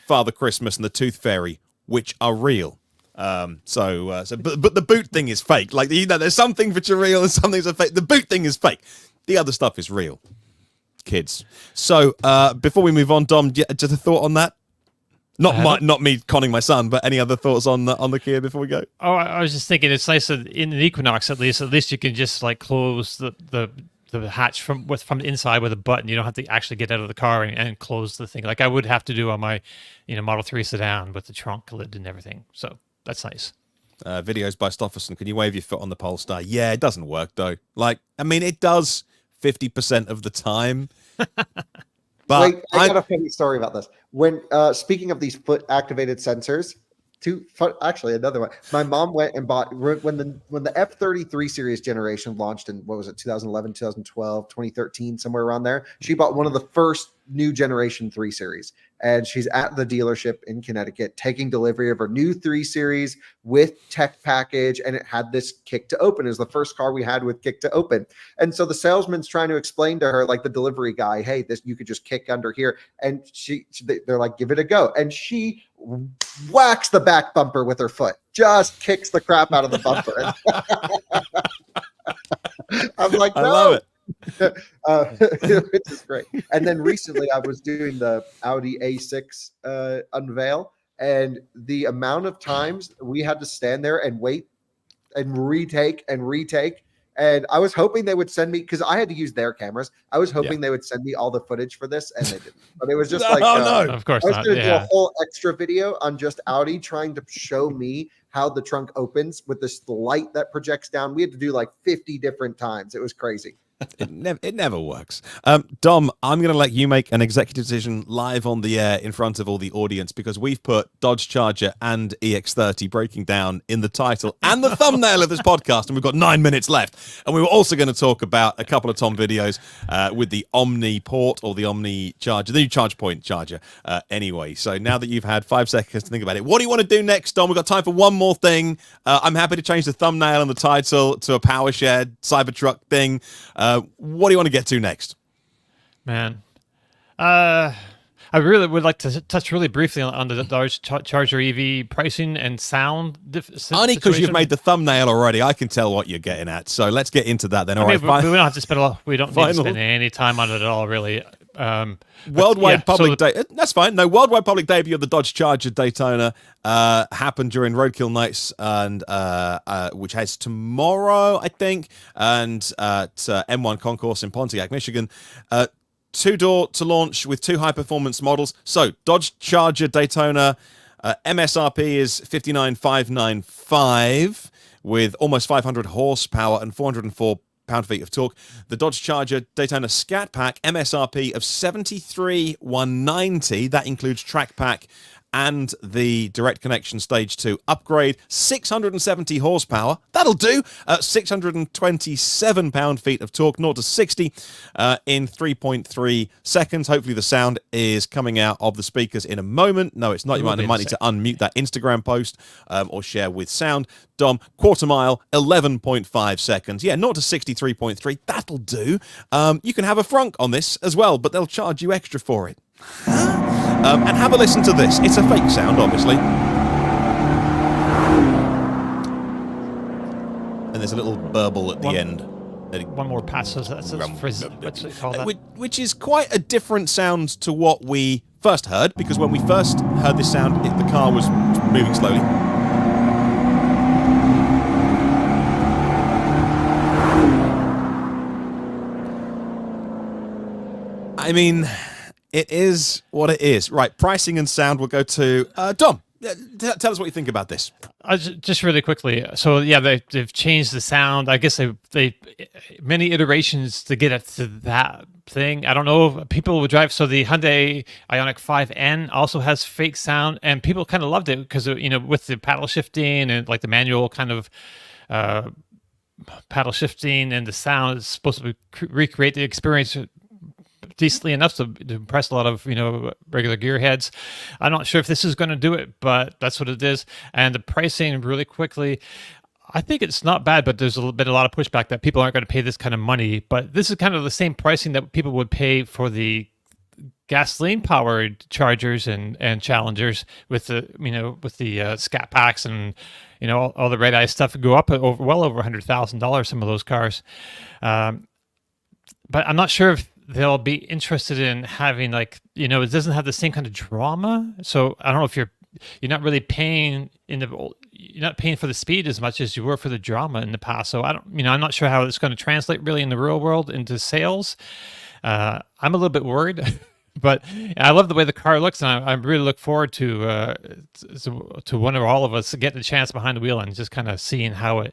Father Christmas and the Tooth Fairy, which are real. But the boot thing is fake. Like, there's some things which are real and some things are fake. The boot thing is fake. The other stuff is real. Kids. So before we move on, Dom, just a thought on that? Not me conning my son, but any other thoughts on the Kia before we go? Oh, I was just thinking it's nice that in an Equinox, at least you can just like close the the hatch from the inside with a button. You don't have to actually get out of the car and close the thing like I would have to do on my Model 3 sedan with the trunk lid and everything. So that's nice. Videos by Stofferson. Can you wave your foot on the Polestar? Yeah, it doesn't work though. Like, I mean, it does 50% of the time. But wait, I got a funny story about this. When speaking of these foot activated sensors, actually another one. My mom went and bought when the F33 series generation launched in, what was it, 2011, 2012, 2013, somewhere around there. She bought one of the first new generation 3 series, and she's at the dealership in Connecticut taking delivery of her new 3 series with tech package, and it had this kick to open. It was the first car we had with kick to open. And so the salesman's trying to explain to her, like the delivery guy, hey, this, you could just kick under here, and they're like, give it a go, and she whacks the back bumper with her foot, just kicks the crap out of the bumper. I'm like, no. I love it. Which is great. And then recently I was doing the Audi A6 unveil, and the amount of times we had to stand there and wait and retake. And I was hoping they would send me, because I had to use their cameras. I was hoping they would send me all the footage for this, and they didn't. But it was just no. Of course I was not. going to do a whole extra video on just Audi trying to show me how the trunk opens with this light that projects down. We had to do like 50 different times. It was crazy. It never works. Dom, I'm going to let you make an executive decision live on the air in front of all the audience, because we've put Dodge Charger and EX30 breaking down in the title and the thumbnail of this podcast, and we've got 9 minutes left. And we were also going to talk about a couple of Tom videos with the Omni port, or the Omni Charger, the new charge point charger. Anyway, so now that you've had 5 seconds to think about it, what do you want to do next, Dom? We've got time for one more thing. I'm happy to change the thumbnail and the title to a Power Shed Cybertruck thing. What do you want to get to next? Man, I really would like to touch really briefly on the Dodge Charger EV pricing and sound. Only because you've made the thumbnail already, I can tell what you're getting at. So let's get into that then. All right, we don't have to spend we don't need to Final. spend any time on it at all, really. Worldwide public that's fine. No, worldwide public debut of the Dodge Charger Daytona happened during Roadkill Nights, and which has tomorrow, I think, and at M1 Concourse in Pontiac, Michigan. 2-door to launch with 2 high-performance models. So Dodge Charger Daytona, MSRP is $59,595 with almost 500 horsepower and 404 pound-feet of torque. The Dodge Charger Daytona Scat Pack, MSRP of $73,190. That includes Track Pack and the Direct Connection Stage 2 upgrade. 670 horsepower. That'll do. 627 pound-feet of torque, 0 to 60 in 3.3 seconds. Hopefully the sound is coming out of the speakers in a moment. No, it's not. You might need to unmute that Instagram post or share with sound. Dom, quarter mile, 11.5 seconds. Yeah, 0 to 63.3. That'll do. You can have a frunk on this as well, but they'll charge you extra for it. And have a listen to this. It's a fake sound, obviously. And there's a little burble at the end. One more pass. So that's what's it called? Which is quite a different sound to what we first heard, because when we first heard this sound, the car was moving slowly. I mean, it is what it is. Right, pricing and sound will go to Dom. Tell us what you think about this. Just really quickly. So yeah, they've changed the sound. I guess they many iterations to get it to that thing. I don't know if people would drive. So the Hyundai Ioniq 5N also has fake sound, and people kind of loved it because with the paddle shifting and like the manual kind of paddle shifting, and the sound is supposed to recreate the experience decently enough to impress a lot of regular gearheads. I'm not sure if this is going to do it, but that's what it is. And the pricing, really quickly, I think it's not bad, but there's been a lot of pushback that people aren't going to pay this kind of money. But this is kind of the same pricing that people would pay for the gasoline powered Chargers and Challengers with the Scat Packs and all the red eye stuff go up well over $100,000. Some of those cars, but I'm not sure if they'll be interested in having it doesn't have the same kind of drama. So I don't know if you're not really paying in you're not paying for the speed as much as you were for the drama in the past. So I'm not sure how it's going to translate really in the real world into sales. I'm a little bit worried, but I love the way the car looks, and I really look forward to one or all of us getting a chance behind the wheel and just kind of seeing how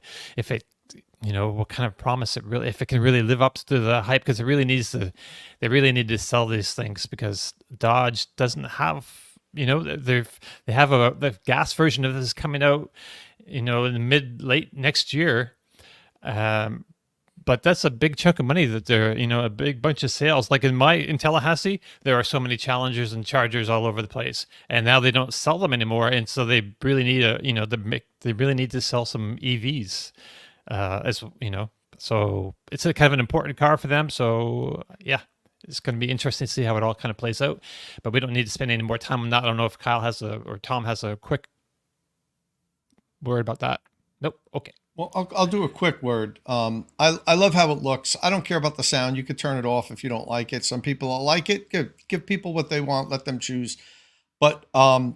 what kind of promise if it can really live up to the hype, because they really need to sell these things, because Dodge doesn't have, they have the gas version of this coming out, in the late next year. But that's a big chunk of money that they're, a big bunch of sales. Like in Tallahassee, there are so many Challengers and Chargers all over the place, and now they don't sell them anymore. And so they really need they really need to sell some EVs, so it's a kind of an important car for them. So yeah, it's going to be interesting to see how it all kind of plays out, but we don't need to spend any more time on that. I don't know if Kyle or Tom has a quick word about that. Nope. Okay. Well, I'll do a quick word. I love how it looks. I don't care about the sound. You could turn it off if you don't like it. Some people don't like it. Give people what they want. Let them choose. But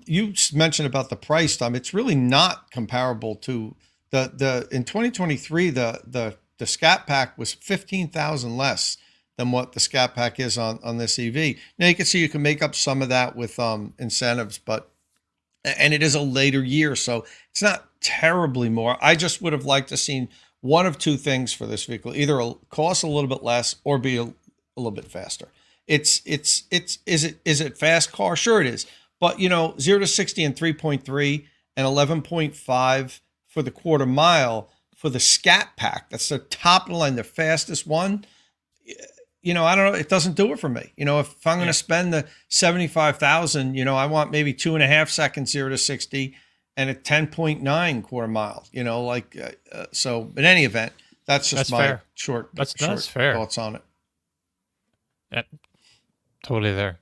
you mentioned about the price, Tom. It's really not comparable to the in 2023. The Scat Pack was $15,000 less than what the Scat Pack is on this EV. Now you can see you can make up some of that with incentives, and it is a later year, so it's not terribly more. I just would have liked to seen one of two things for this vehicle: either cost a little bit less or be a little bit faster. Is it fast car? Sure it is, but 0 to 60 in 3.3 and 11.5 for the quarter mile for the Scat Pack. That's the top of the line, the fastest one. I don't know. It doesn't do it for me. If I'm going to spend the $75,000, I want maybe 2.5 seconds 0 to 60 and a 10.9 quarter mile. So in any event, that's just my fair. short That's fair thoughts on it. Yeah, totally there.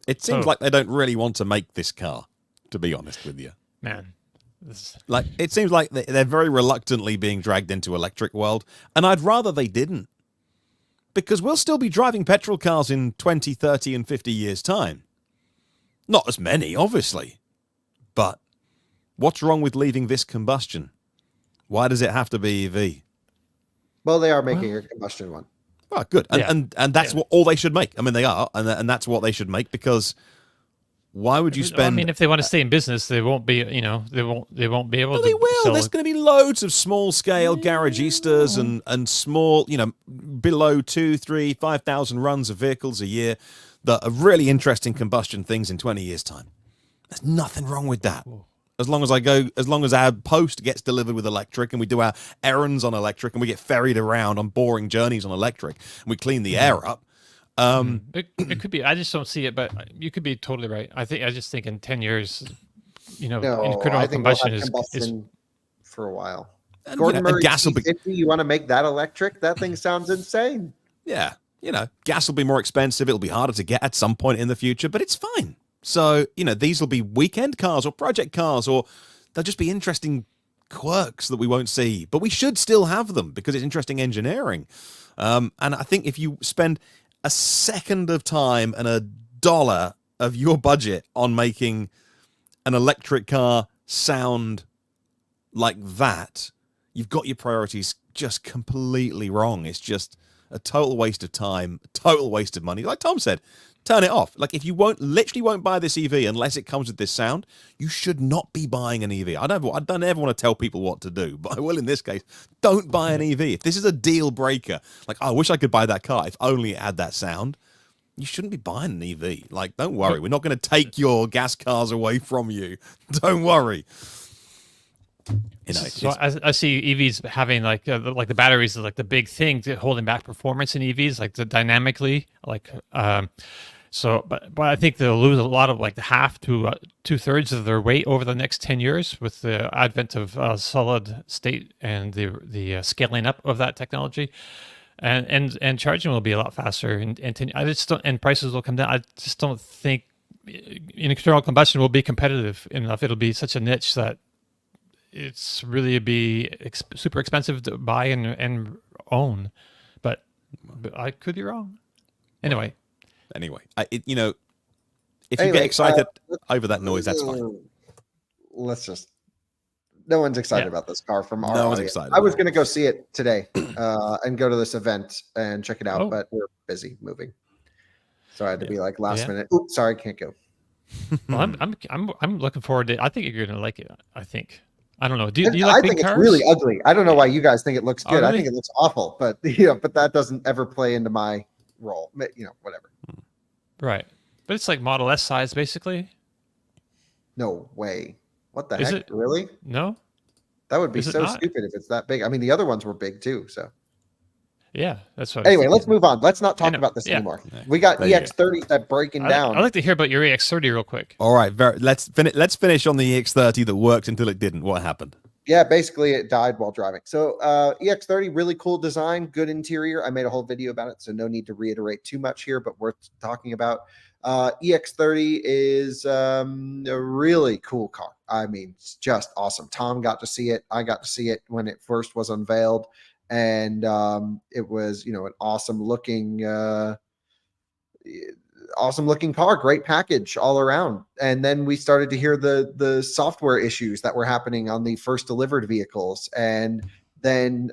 It seems like they don't really want to make this car, to be honest with you. Man. It seems like they're very reluctantly being dragged into electric world, and I'd rather they didn't. Because we'll still be driving petrol cars in 20, 30, and 50 years' time. Not as many, obviously. But what's wrong with leaving this combustion? Why does it have to be EV? Well, they are making a combustion one. Oh, good. And that's what all they should make. I mean, they are, and that's what they should make, because why would you spend... I mean, if they want to stay in business, they won't be, they won't be able to... They will. There's going to be loads of small-scale garagistas and small, below 2, 3, 5,000 runs of vehicles a year that are really interesting combustion things in 20 years' time. There's nothing wrong with that. As long as our post gets delivered with electric, and we do our errands on electric, and we get ferried around on boring journeys on electric, and we clean the air up. It could be. I just don't see it, but you could be totally right. I just think in 10 years, internal combustion is for a while. And, Gordon Murray gas will be... T50, you want to make that electric? That thing sounds insane. Yeah, gas will be more expensive. It'll be harder to get at some point in the future, but it's fine. So, these will be weekend cars or project cars, or they'll just be interesting quirks that we won't see. But we should still have them because it's interesting engineering. And I think if you spend a second of time and $1 of your budget on making an electric car sound like that, you've got your priorities just completely wrong. It's just a total waste of time, total waste of money. Like Tom said, turn it off. Like, if you literally won't buy this EV unless it comes with this sound, you should not be buying an EV. I don't ever want to tell people what to do, but I will in this case. Don't buy an EV. If this is a deal breaker, like, I wish I could buy that car if only it had that sound, you shouldn't be buying an EV. Like, don't worry. We're not going to take your gas cars away from you. Don't worry. So I see EVs having like the batteries are like the big thing holding back performance in EVs, like the dynamically, like but I think they'll lose a lot of like the half to 2/3 of their weight over the next 10 years with the advent of solid state and the scaling up of that technology, and charging will be a lot faster, and prices will come down. I just don't think internal combustion will be competitive enough. It'll be such a niche that it's really be super expensive to buy and own, but I could be wrong. Anyway, if you get excited over that noise, that's fine. Let's just No one's excited Yeah. about this car from our No one's audience. excited I was about going to go see it today and go to this event and check it out, Oh. but we're busy moving. So I had to be like last Yeah. minute. Oops, sorry, can't go. Well, I'm looking forward to it. I think you're going to like it. I think. I don't know. Do you I like big think cars? it's really ugly. I don't know why you guys think it looks Oh, good. I really? think it looks awful, but but that doesn't ever play into my role. Whatever. Right. But it's like Model S size, basically. No way. What the Is heck? it? Really? No? That would be Is it so not? stupid if it's that big. I mean, the other ones were big too. So Yeah, that's what I was anyway, let's thinking. move on. Let's not talk know. about this Yeah. anymore. We got There you go. EX30 that breaking down. I'd like to hear about your EX30 real quick. All right, let's finish on the EX30 that worked until it didn't. What happened? Yeah, basically it died while driving. So EX30, really cool design, good interior. I made a whole video about it, so no need to reiterate too much here, but worth talking about. EX30 is a really cool car. I mean, it's just awesome. Tom got to see it. I got to see it when it first was unveiled, and it was, an awesome looking car, great package all around. And then we started to hear the software issues that were happening on the first delivered vehicles, and then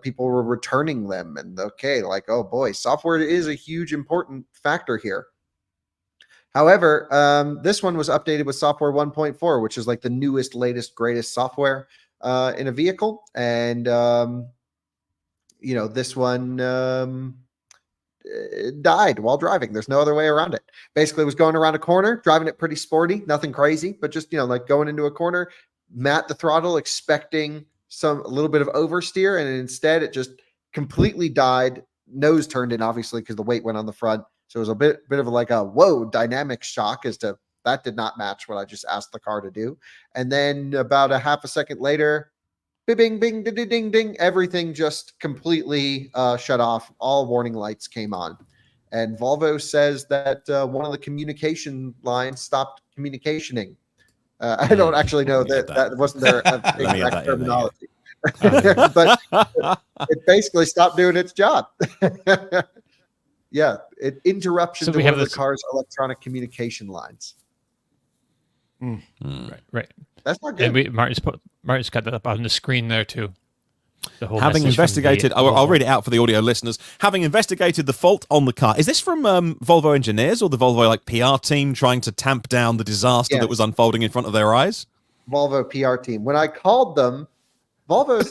people were returning them, and oh boy, software is a huge important factor here. However, this one was updated with software 1.4, which is like the newest, latest, greatest software in a vehicle. And this one died while driving. There's no other way around it. Basically, it was going around a corner, driving it pretty sporty, nothing crazy, but just like going into a corner, mat the throttle, expecting a little bit of oversteer, and instead it just completely died. Nose turned in, obviously, because the weight went on the front. So it was a bit of a whoa dynamic shock as to that did not match what I just asked the car to do. And then about a half a second later, bing, bing, ding, ding, ding, everything just completely shut off. All warning lights came on. And Volvo says that one of the communication lines stopped communicationing. I don't actually know that wasn't their exact terminology. But it basically stopped doing its job. Yeah, interruption to one of the car's electronic communication lines. Right. That's not good. And Martin's got that up on the screen there too. The whole Having message from investigated, I'll read it out for the audio listeners. Having investigated the fault on the car, is this from Volvo engineers or the Volvo PR team trying to tamp down the disaster that was unfolding in front of their eyes? Volvo PR team. When I called them, Volvo,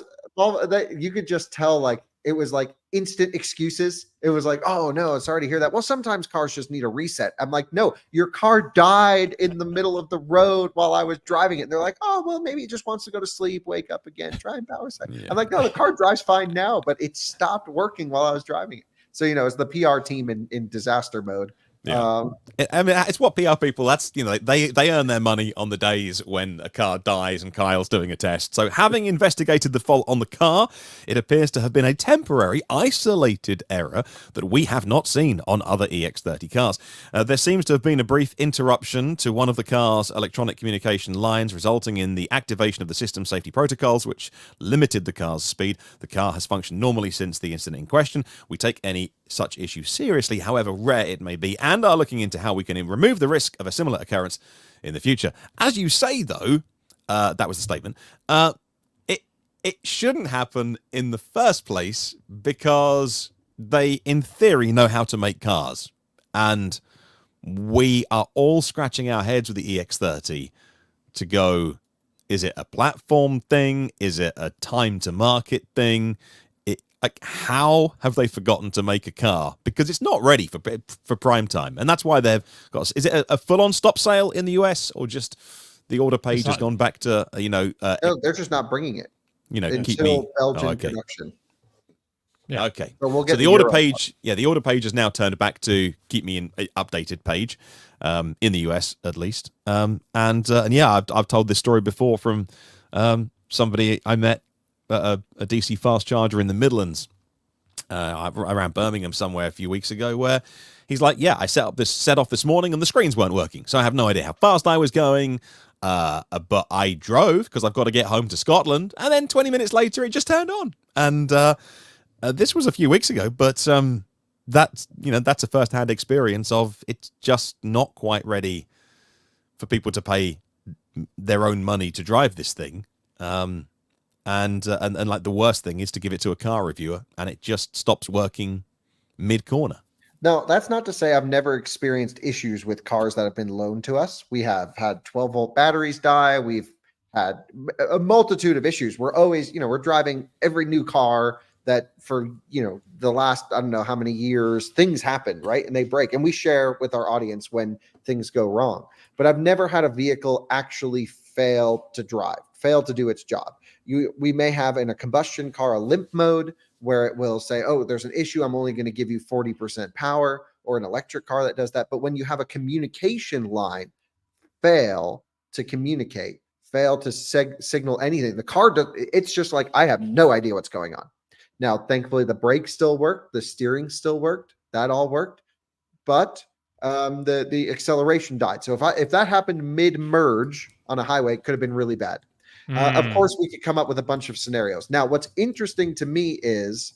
you could just tell it was instant excuses. It was oh no, sorry to hear that. Well, sometimes cars just need a reset. I'm like, no, your car died in the middle of the road while I was driving it. And they're like, oh, well, maybe it just wants to go to sleep, wake up again, try and power set. Yeah. I'm like, no, the car drives fine now, but it stopped working while I was driving it. So, it's the PR team in disaster mode. Yeah. I mean, it's what PR people, that's, they earn their money on the days when a car dies and Kyle's doing a test. So having investigated the fault on the car, it appears to have been a temporary, isolated error that we have not seen on other EX30 cars. There seems to have been a brief interruption to one of the car's electronic communication lines, resulting in the activation of the system safety protocols, which limited the car's speed. The car has functioned normally since the incident in question. We take any such issue seriously, however rare it may be, and are looking into how we can remove the risk of a similar occurrence in the future. As you say, though, that was the statement, it shouldn't happen in the first place because they, in theory, know how to make cars. And we are all scratching our heads with the EX30 to go, is it a platform thing? Is it a time to market thing? How have they forgotten to make a car? Because it's not ready for prime time, and that's why they've got. Is it a full-on stop sale in the US, or just the order page has gone back to no, they're just not bringing it. Keep me Belgian production. Yeah. Okay. So we'll get the order page. Yeah, the order page has now turned back to keep me in updated page, in the US at least. And yeah, I've told this story before from somebody I met. A DC fast charger in the Midlands around Birmingham somewhere a few weeks ago, where he's like, yeah, I set off this morning and the screens weren't working, so I have no idea how fast I was going, but I drove because I've got to get home to Scotland, and then 20 minutes later it just turned on. And this was a few weeks ago, but that's a first-hand experience of it's just not quite ready for people to pay their own money to drive this thing. And like the worst thing is to give it to a car reviewer and it just stops working mid corner. No, that's not to say I've never experienced issues with cars that have been loaned to us. We have had 12-volt batteries die. We've had a multitude of issues. We're always, we're driving every new car that for, the last, I don't know how many years, things happen, right? And they break. And we share with our audience when things go wrong. But I've never had a vehicle actually fail to drive, fail to do its job. We may have in a combustion car a limp mode where it will say, oh, there's an issue, I'm only going to give you 40% power, or an electric car that does that. But when you have a communication line fail to communicate, fail to signal anything, the car does, it's just like, I have no idea what's going on. Now, thankfully, the brakes still worked, the steering still worked, that all worked, but the acceleration died. So if that happened mid-merge on a highway, it could have been really bad. Of course, we could come up with a bunch of scenarios. Now, what's interesting to me is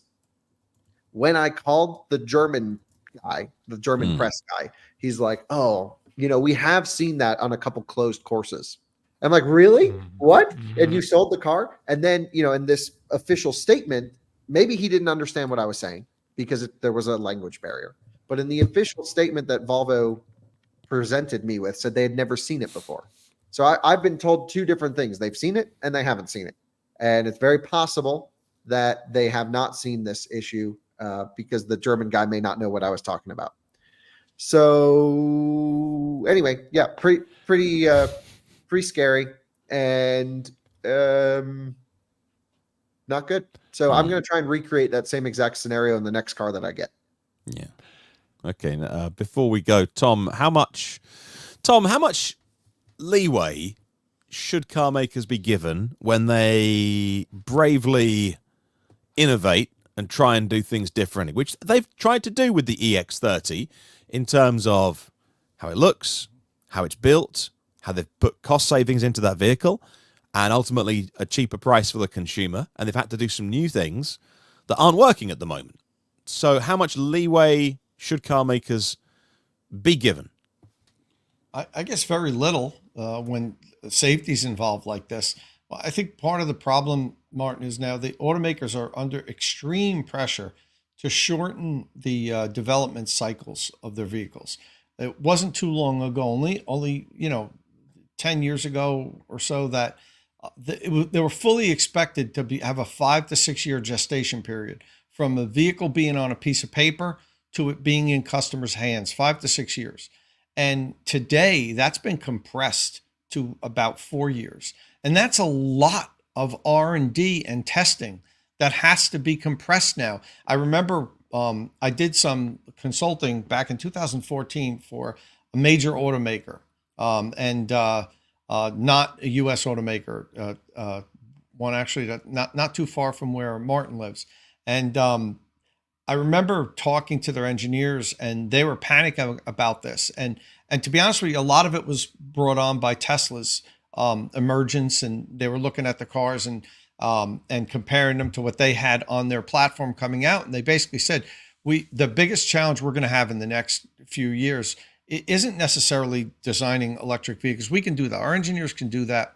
when I called the German guy, the German press guy, he's like, oh, we have seen that on a couple closed courses. I'm like, really? What? And you sold the car? And then, in this official statement, maybe he didn't understand what I was saying because there was a language barrier. But in the official statement that Volvo presented me with, said they had never seen it before. So I've been told two different things. They've seen it and they haven't seen it. And it's very possible that they have not seen this issue because the German guy may not know what I was talking about. So anyway, yeah, pretty scary and not good. So I'm going to try and recreate that same exact scenario in the next car that I get. Yeah. Okay. Before we go, Tom, how much leeway should car makers be given when they bravely innovate and try and do things differently, which they've tried to do with the EX30 in terms of how it looks, how it's built, how they've put cost savings into that vehicle, and ultimately a cheaper price for the consumer, and they've had to do some new things that aren't working at the moment. So how much leeway should car makers be given? I guess very little when safety's involved like this. Well, I think part of the problem, Martin, is now the automakers are under extreme pressure to shorten the development cycles of their vehicles. It wasn't too long ago, only 10 years ago or so, that they were fully expected to have a 5 to 6 year gestation period from a vehicle being on a piece of paper to it being in customers' hands, 5 to 6 years. And today that's been compressed to about 4 years. And that's a lot of R&D and testing that has to be compressed now. I remember I did some consulting back in 2014 for a major automaker and not a U.S. automaker, one actually not too far from where Martin lives. And I remember talking to their engineers and they were panicking about this. And to be honest with you, a lot of it was brought on by Tesla's emergence, and they were looking at the cars and comparing them to what they had on their platform coming out. And they basically said, the biggest challenge we're going to have in the next few years isn't necessarily designing electric vehicles. We can do that. Our engineers can do that.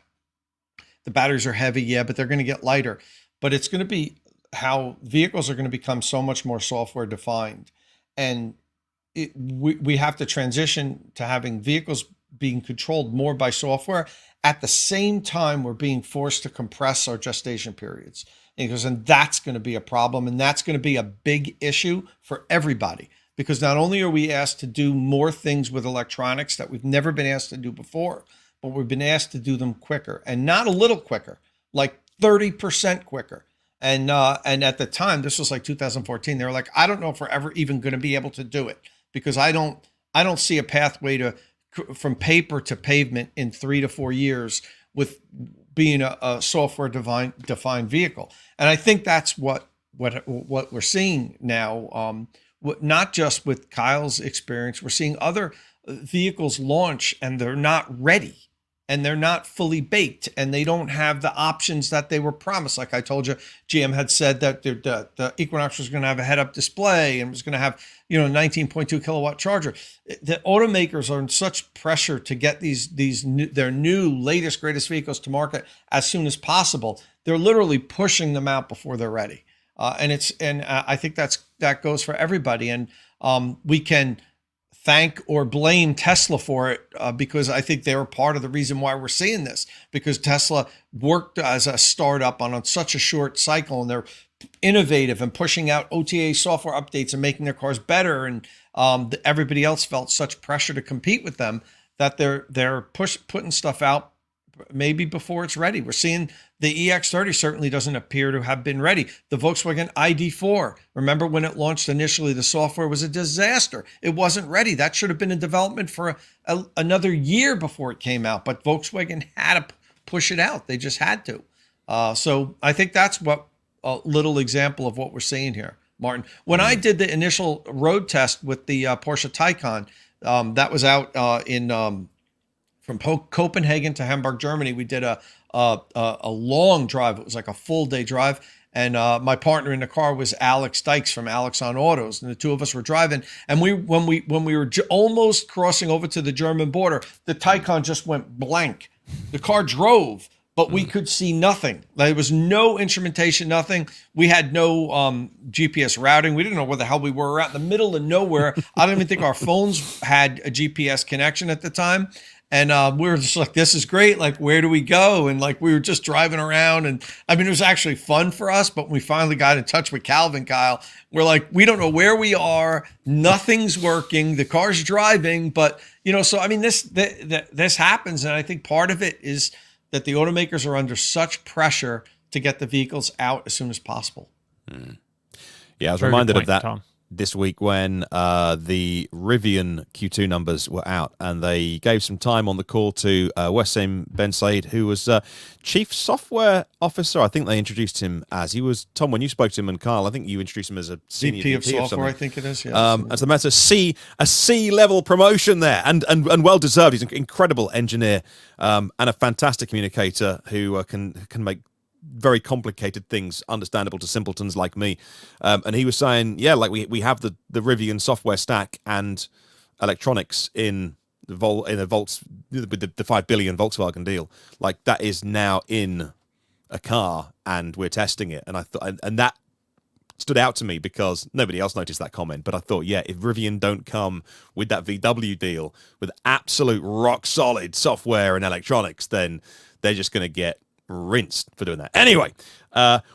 The batteries are heavy, yeah, but they're going to get lighter. But it's going to be how vehicles are going to become so much more software defined. And we have to transition to having vehicles being controlled more by software. At the same time, we're being forced to compress our gestation periods. And that's going to be a problem. And that's going to be a big issue for everybody. Because not only are we asked to do more things with electronics that we've never been asked to do before, but we've been asked to do them quicker, and not a little quicker, like 30% quicker. And at the time, this was like 2014, they were like, I don't know if we're ever even going to be able to do it, because I don't see a pathway from paper to pavement in 3 to 4 years with being a software defined vehicle. And I think that's what we're seeing now. Not just with Kyle's experience, we're seeing other vehicles launch and they're not ready. and they're not fully baked, and they don't have the options that they were promised. Like I told you, GM had said that the Equinox was going to have a head-up display and was going to have 19.2 kilowatt charger. The automakers are in such pressure to get their new latest greatest vehicles to market as soon as possible. They're literally pushing them out before they're ready, and I think that goes for everybody. And we can thank or blame Tesla for it because I think they were part of the reason why we're seeing this, because Tesla worked as a startup on such a short cycle, and they're innovative and pushing out OTA software updates and making their cars better. And everybody else felt such pressure to compete with them that they're putting stuff out maybe before it's ready. We're seeing the EX30 certainly doesn't appear to have been ready. The Volkswagen ID4, remember when it launched initially, the software was a disaster. It wasn't ready. That should have been in development for another year before it came out, but Volkswagen had to push it out. They just had to. So I think that's what a little example of what we're seeing here, Martin. When I did the initial road test with the Porsche Taycan, that was out from Copenhagen to Hamburg, Germany. We did a long drive. It was like a full day drive. And my partner in the car was Alex Dykes from Alex on Autos. And the two of us were driving. And when we were almost crossing over to the German border, the Taycan just went blank. The car drove, but we could see nothing. There was no instrumentation, nothing. We had no GPS routing. We didn't know where the hell we were. We're out in the middle of nowhere. I don't even think our phones had a GPS connection at the time. And we were just like, this is great. Like, where do we go? And like, we were just driving around. And I mean, it was actually fun for us. But when we finally got in touch with Calvin, Kyle, we're like, we don't know where we are. Nothing's working. The car's driving. But, so I mean, this happens. And I think part of it is that the automakers are under such pressure to get the vehicles out as soon as possible. Yeah, I was reminded of that, Tom, this week when the Rivian Q2 numbers were out, and they gave some time on the call to Wasim Ben Said, who was Chief Software Officer. I think they introduced him as. He was, Tom, when you spoke to him, and Carl, I think you introduced him as a senior VP of software, I think it is. Yeah, as the matter, a C-level promotion there, and well deserved. He's an incredible engineer and a fantastic communicator who can make very complicated things understandable to simpletons like me. And he was saying, yeah, like we have the Rivian software stack and electronics in the with the 5 billion Volkswagen deal. Like, that is now in a car and we're testing it. And I thought, and that stood out to me because nobody else noticed that comment. But I thought, yeah, if Rivian don't come with that VW deal with absolute rock solid software and electronics, then they're just going to get rinsed for doing that. Anyway,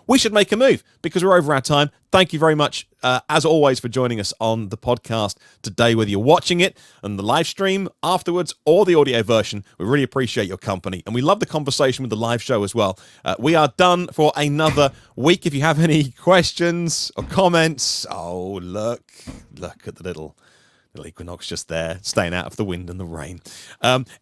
we should make a move because we're over our time. Thank you very much, as always, for joining us on the podcast today, whether you're watching it on the live stream afterwards or the audio version. We really appreciate your company, and we love the conversation with the live show as well. We are done for another week. If you have any questions or comments, look at the little Equinox just there, staying out of the wind and the rain.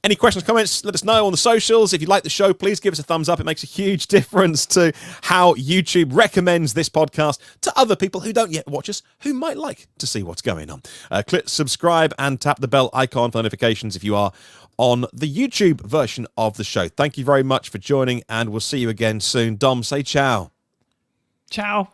Any questions, comments, let us know on the socials. If you like the show, please give us a thumbs up. It makes a huge difference to how YouTube recommends this podcast to other people who don't yet watch us, who might like to see what's going on. Click subscribe and tap the bell icon for notifications if you are on the YouTube version of the show. Thank you very much for joining, and we'll see you again soon. Dom, say ciao. Ciao.